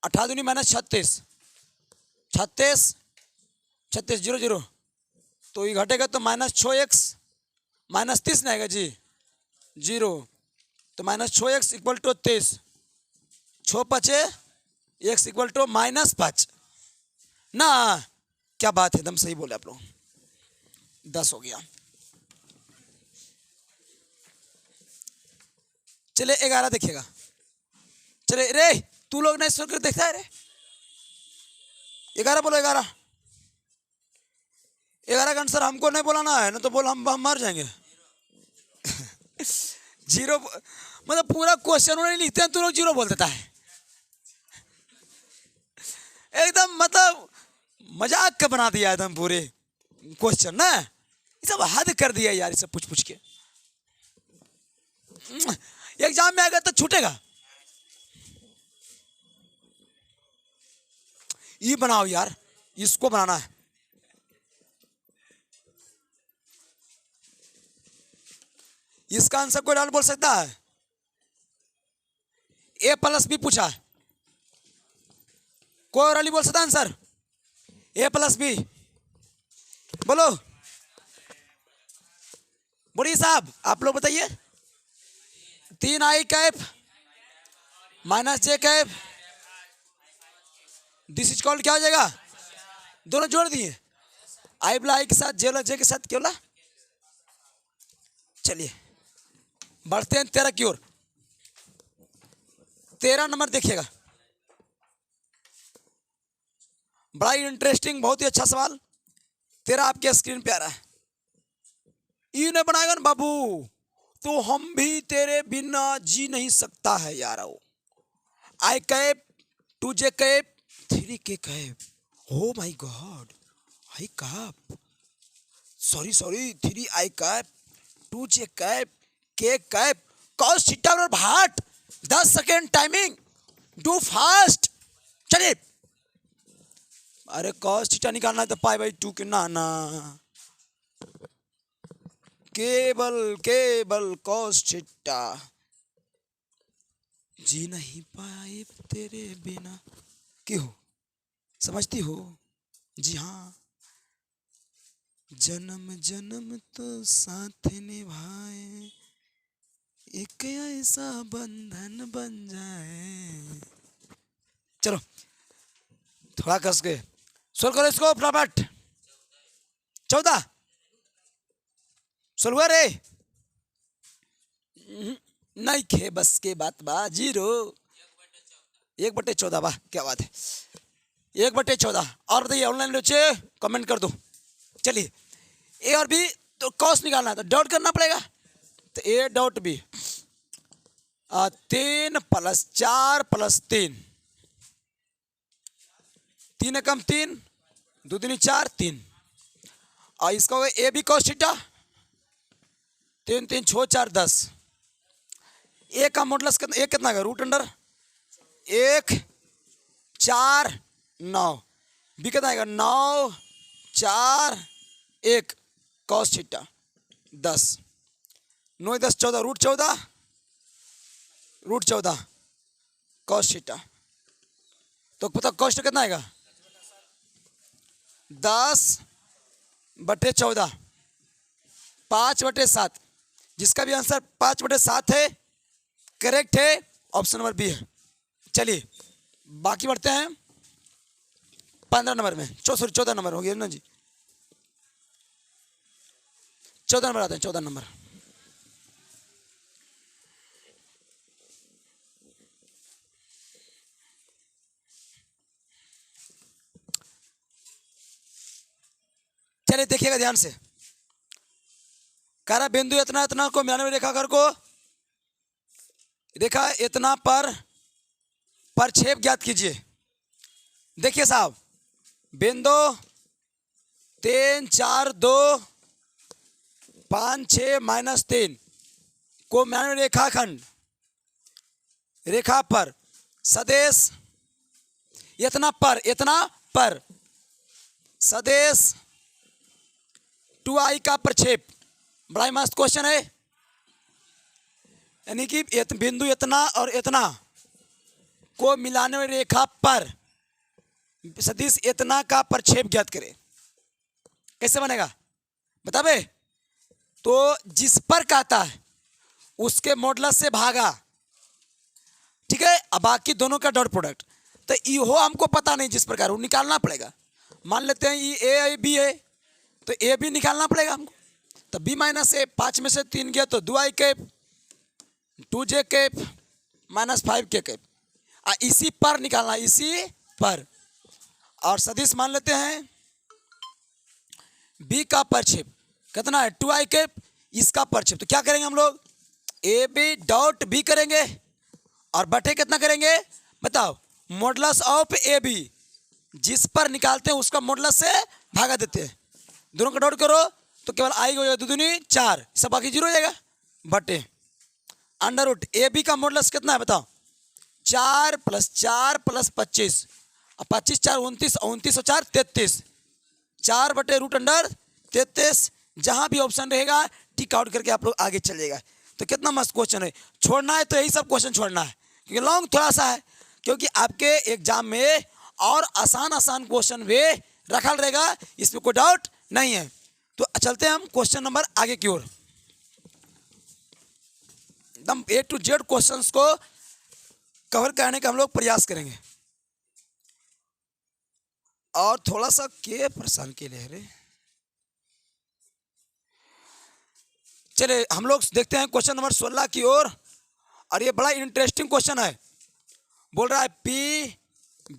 18 दूनी -36, 36 36 0 0, तो ये घटेगा तो -6x -30 नहीं आएगा जी 0, तो -6x equal to 23, 6 5 x equal to -5 ना। क्या बात है, एकदम सही बोले आप लोग। 10 हो गया। चले 11 देखिएगा। चले रे, तू लोग नहीं सोच कर देखता है रे। 11 बोलो, 11 का आंसर हमको नहीं बोलाना है ना, तो बोल हम मर जाएंगे। 0 मतलब पूरा क्वेश्चन नहीं लिखते हैं, तू लोग 0 बोल देता है एकदम, मतलब मजाक का बना दिया एकदम पूरे क्वेश्चन ना। ये सब हद कर दिया यार, ये सब पूछ के। एग्जाम में आएगा तो छूटेगा। ये बनाओ यार, इसको बनाना है। इसका आंसर कोई डाल बोल सकता है। a + b पूछा है, कोई और बोल सकता आंसर। a + b बोलो, बोलिए साहब, आप लोग बताइए। 3i cap -j cap, this is called क्या हो जाएगा, दोनों जोड़ दिए, i बोला i के साथ, j बोला j के साथ, क्या बोला। चलिए बढ़ते हैं 13 की ओर। 13 नंबर देखिएगा, बड़ा ही इंटरेस्टिंग, बहुत ही अच्छा सवाल। 13 आपके स्क्रीन पे आ रहा है। ई ने बनाएगा ना बाबू, तो हम भी तेरे बिना जी नहीं सकता है यार। i cap 2j cap 3k cap, oh my God, i cap sorry 3i cap 2j cap k cap cos theta और भाट। 10 सेकेंड टाइमिंग, डू फास्ट। चलिए, अरे cos थीटा निकालना है तो π/2 के ना, केवल cos थीटा, जी नहीं पाए तेरे बिना। क्यों, समझती हो? जी हाँ, जन्म जन्म तो साथ निभाए, एक ऐसा बंधन बन जाए। चलो थोड़ा कस के सोल्व करो इसको फटाफट। 14 सोल्व रे, नहीं खे बस के बात बा। 0 1/14, वाह क्या बात है, 1/14। और बताइए ऑनलाइन बच्चे कमेंट कर दो। चलिए ए और बी तो कॉस निकालना है तो डॉट करना पड़ेगा, तो a डॉट b 3 + 4 + 3, 3 एकम 3, 2 दूनी 4 3, और इसका होगा ए बी cos थीटा, 3 3 6 4 10। ए का मॉडुलस कितना, एक कितना का √अंडर 1 4 9, बी कितना आएगा 9 4 1 cos theta 10। 9 10 14 root 14 cos theta. तो पता कॉस्ट कितना आएगा 10/14 5/7, जिसका भी आंसर 5/7 है, करेक्ट है, ऑप्शन नंबर बी है। चलिए बाकी बढ़ते हैं 15 नंबर में, 14 नंबर हो गया ना जी, 14 नंबर आते हैं, 14 नंबर। चलिए देखिएगा ध्यान से, कह रहा बिंदु इतना इतना को मिलाने में रेखाखंड को रेखा इतना पर प्रक्षेप ज्ञात कीजिए। देखिए साहब, बिंदु 3 4 2 5 6 -3 को मिलाने में रेखाखंड रेखा पर सदेश इतना पर सदेश 2i का प्रक्षेप। बड़ा ही मस्त क्वेश्चन है, यानी कि बिंदु इतना और इतना को मिलाने में रेखा पर सदिश इतना का प्रक्षेप ज्ञात करें। कैसे बनेगा बता बे? तो जिस पर कहता है उसके मॉडुलस से भागा, ठीक है, अब बाकी दोनों का डॉट प्रोडक्ट। तो इहो हमको पता नहीं, जिस प्रकार वो निकालना पड़ेगा। मान लेते हैं ये ए बी है, तो ए भी निकालना पड़ेगा हमको। तो बी माइनस ए, 5 में से 3 गया तो 2i cap 2j cap -5k cap, इसी पर निकालना, इसी पर। और सदिश मान लेते हैं बी का प्रक्षेप कितना है 2i कैप, इसका प्रक्षेप। तो क्या करेंगे हम लोग, ए बी डॉट बी करेंगे और बटे कितना करेंगे बताओ, मॉडुलस ऑफ ए बी, जिस पर निकालते हैं उसका मॉडुलस से भागा देते हैं। दोनों का डॉट करो तो केवल आई हो जाएगा 2 दूनी 4, सब बाकी 0 हो जाएगा, बटे अंडर रूट ए बी का मॉडुलस कितना है बताओ, 4 + 4 + 25, अब 25 4 29, 29 और 4 33, 4/√33। जहां भी ऑप्शन रहेगा टिक आउट करके आप लोग आगे चलिएगा। तो कितना मस्त क्वेश्चन है, छोड़ना है तो यही सब क्वेश्चन छोड़ना है, क्योंकि लॉन्ग थोड़ा सा है, क्योंकि आपके एग्जाम में और आसान क्वेश्चन भी रखा रहेगा, इसमें कोई डाउट नहीं है। तो चलते हैं हम क्वेश्चन नंबर आगे की ओर, एकदम A to Z क्वेश्चंस को कवर करने का हम लोग प्रयास करेंगे। और थोड़ा सा के परेशान के लिए रे, चलिए हम लोग देखते हैं क्वेश्चन नंबर 16 की ओर। और ये बड़ा इंटरेस्टिंग क्वेश्चन है, बोल रहा है P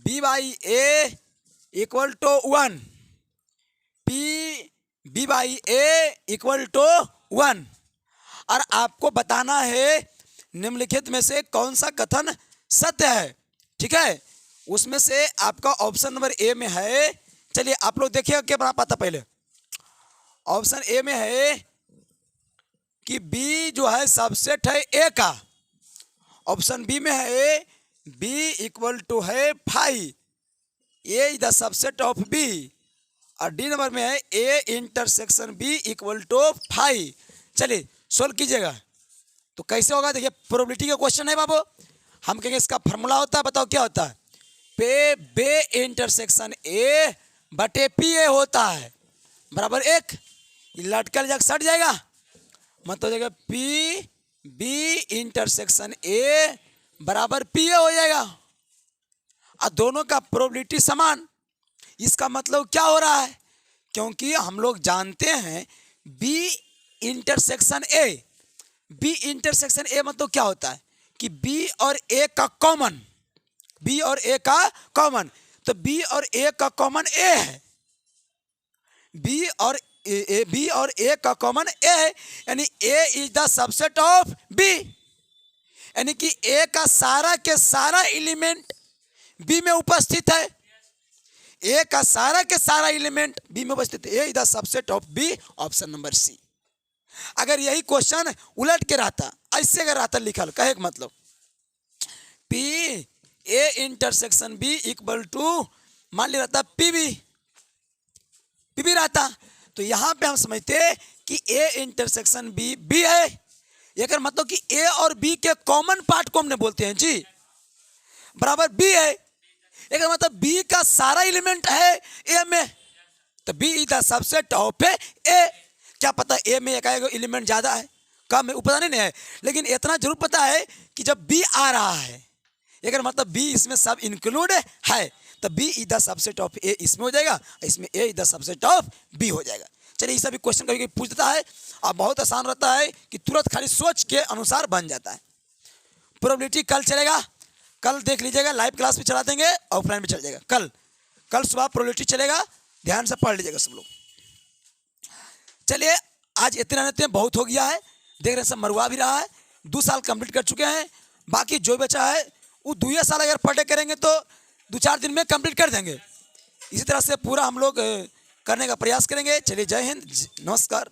B/A = 1, P B/A = 1, और आपको बताना है निम्नलिखित में से कौन सा कथन सत्य है। ठीक है, उसमें से आपका ऑप्शन नंबर ए में है, चलिए आप लोग देखिए क्या बना पाता। पहले ऑप्शन ए में है कि बी जो है सबसेट है ए का, ऑप्शन बी में है बी = है 5, A is the subset of B, और डी नंबर में है ए इंटरसेक्शन बी = 5। चलिए सोल्व कीजिएगा। तो कैसे होगा, देखिए प्रोबेबिलिटी का क्वेश्चन है बाबू, हम कहेंगे इसका फार्मूला होता है, बताओ क्या होता है, पे बे इंटरसेक्शन ए बटे पी ए होता है बराबर 1, लटकल जाकर सट जाएगा, मतलब हो जाएगा पी बी इंटरसेक्शन ए बराबर पी ए हो जाएगा, और दोनों का प्रोबेबिलिटी समान। इसका मतलब क्या हो रहा है, क्योंकि हम लोग जानते हैं B intersection A, B intersection A मतलब क्या होता है कि बी और ए का कॉमन, बी और ए का कॉमन, तो बी और ए का कॉमन ए है, बी और ए का कॉमन ए है, यानी A is the subset of B, यानी कि ए का सारा के सारा एलिमेंट बी में उपस्थित है, ए का सारा के सारा एलिमेंट बी में उपस्थित है, A is the subset of B, option number C. अगर यही क्वेश्चन उलट के रहता, ऐसे अगर रहता लिखल, कहे का मतलब पी ए इंटरसेक्शन बी = मान लिया रहता पी बी रहता, तो यहां पे हम समझते कि ए इंटरसेक्शन बी बी है, एक मतलब कि ए और बी के कॉमन पार्ट को हमने बोलते हैं जी, बराबर बी है। एक मतलब बी का सारा एलिमेंट है ए में, तो B is the subset of A. क्या पता ए में एक एलिमेंट ज़्यादा है कम है वो पता नहीं है, लेकिन इतना जरूर पता है कि जब बी आ रहा है एक मतलब बी इसमें सब इंक्लूड है, तो B is the subset of A इसमें हो जाएगा, इसमें A is the subset of B हो जाएगा। चलिए ये सभी क्वेश्चन कभी पूछ देता है और बहुत आसान रहता है कि तुरंत खाली सोच के अनुसार बन जाता है। प्रोबेबिलिटी कल चलेगा, कल देख लीजिएगा, लाइव क्लास भी चला देंगे, ऑफलाइन भी चल जाएगा। कल सुबह प्रोबेबिलिटी चलेगा, ध्यान से पढ़ लीजिएगा सब लोग। चलिए आज इतना रहते हैं, बहुत हो गया है, देख रहे हैं सब मरवा भी रहा है, 2 साल कंप्लीट कर चुके हैं, बाकी जो बचा है वो 2 साल अगर पढ़े करेंगे तो 2-4 दिन में कंप्लीट कर देंगे। इसी तरह से पूरा हम लोग करने का प्रयास करेंगे। चलिए जय हिंद, नमस्कार।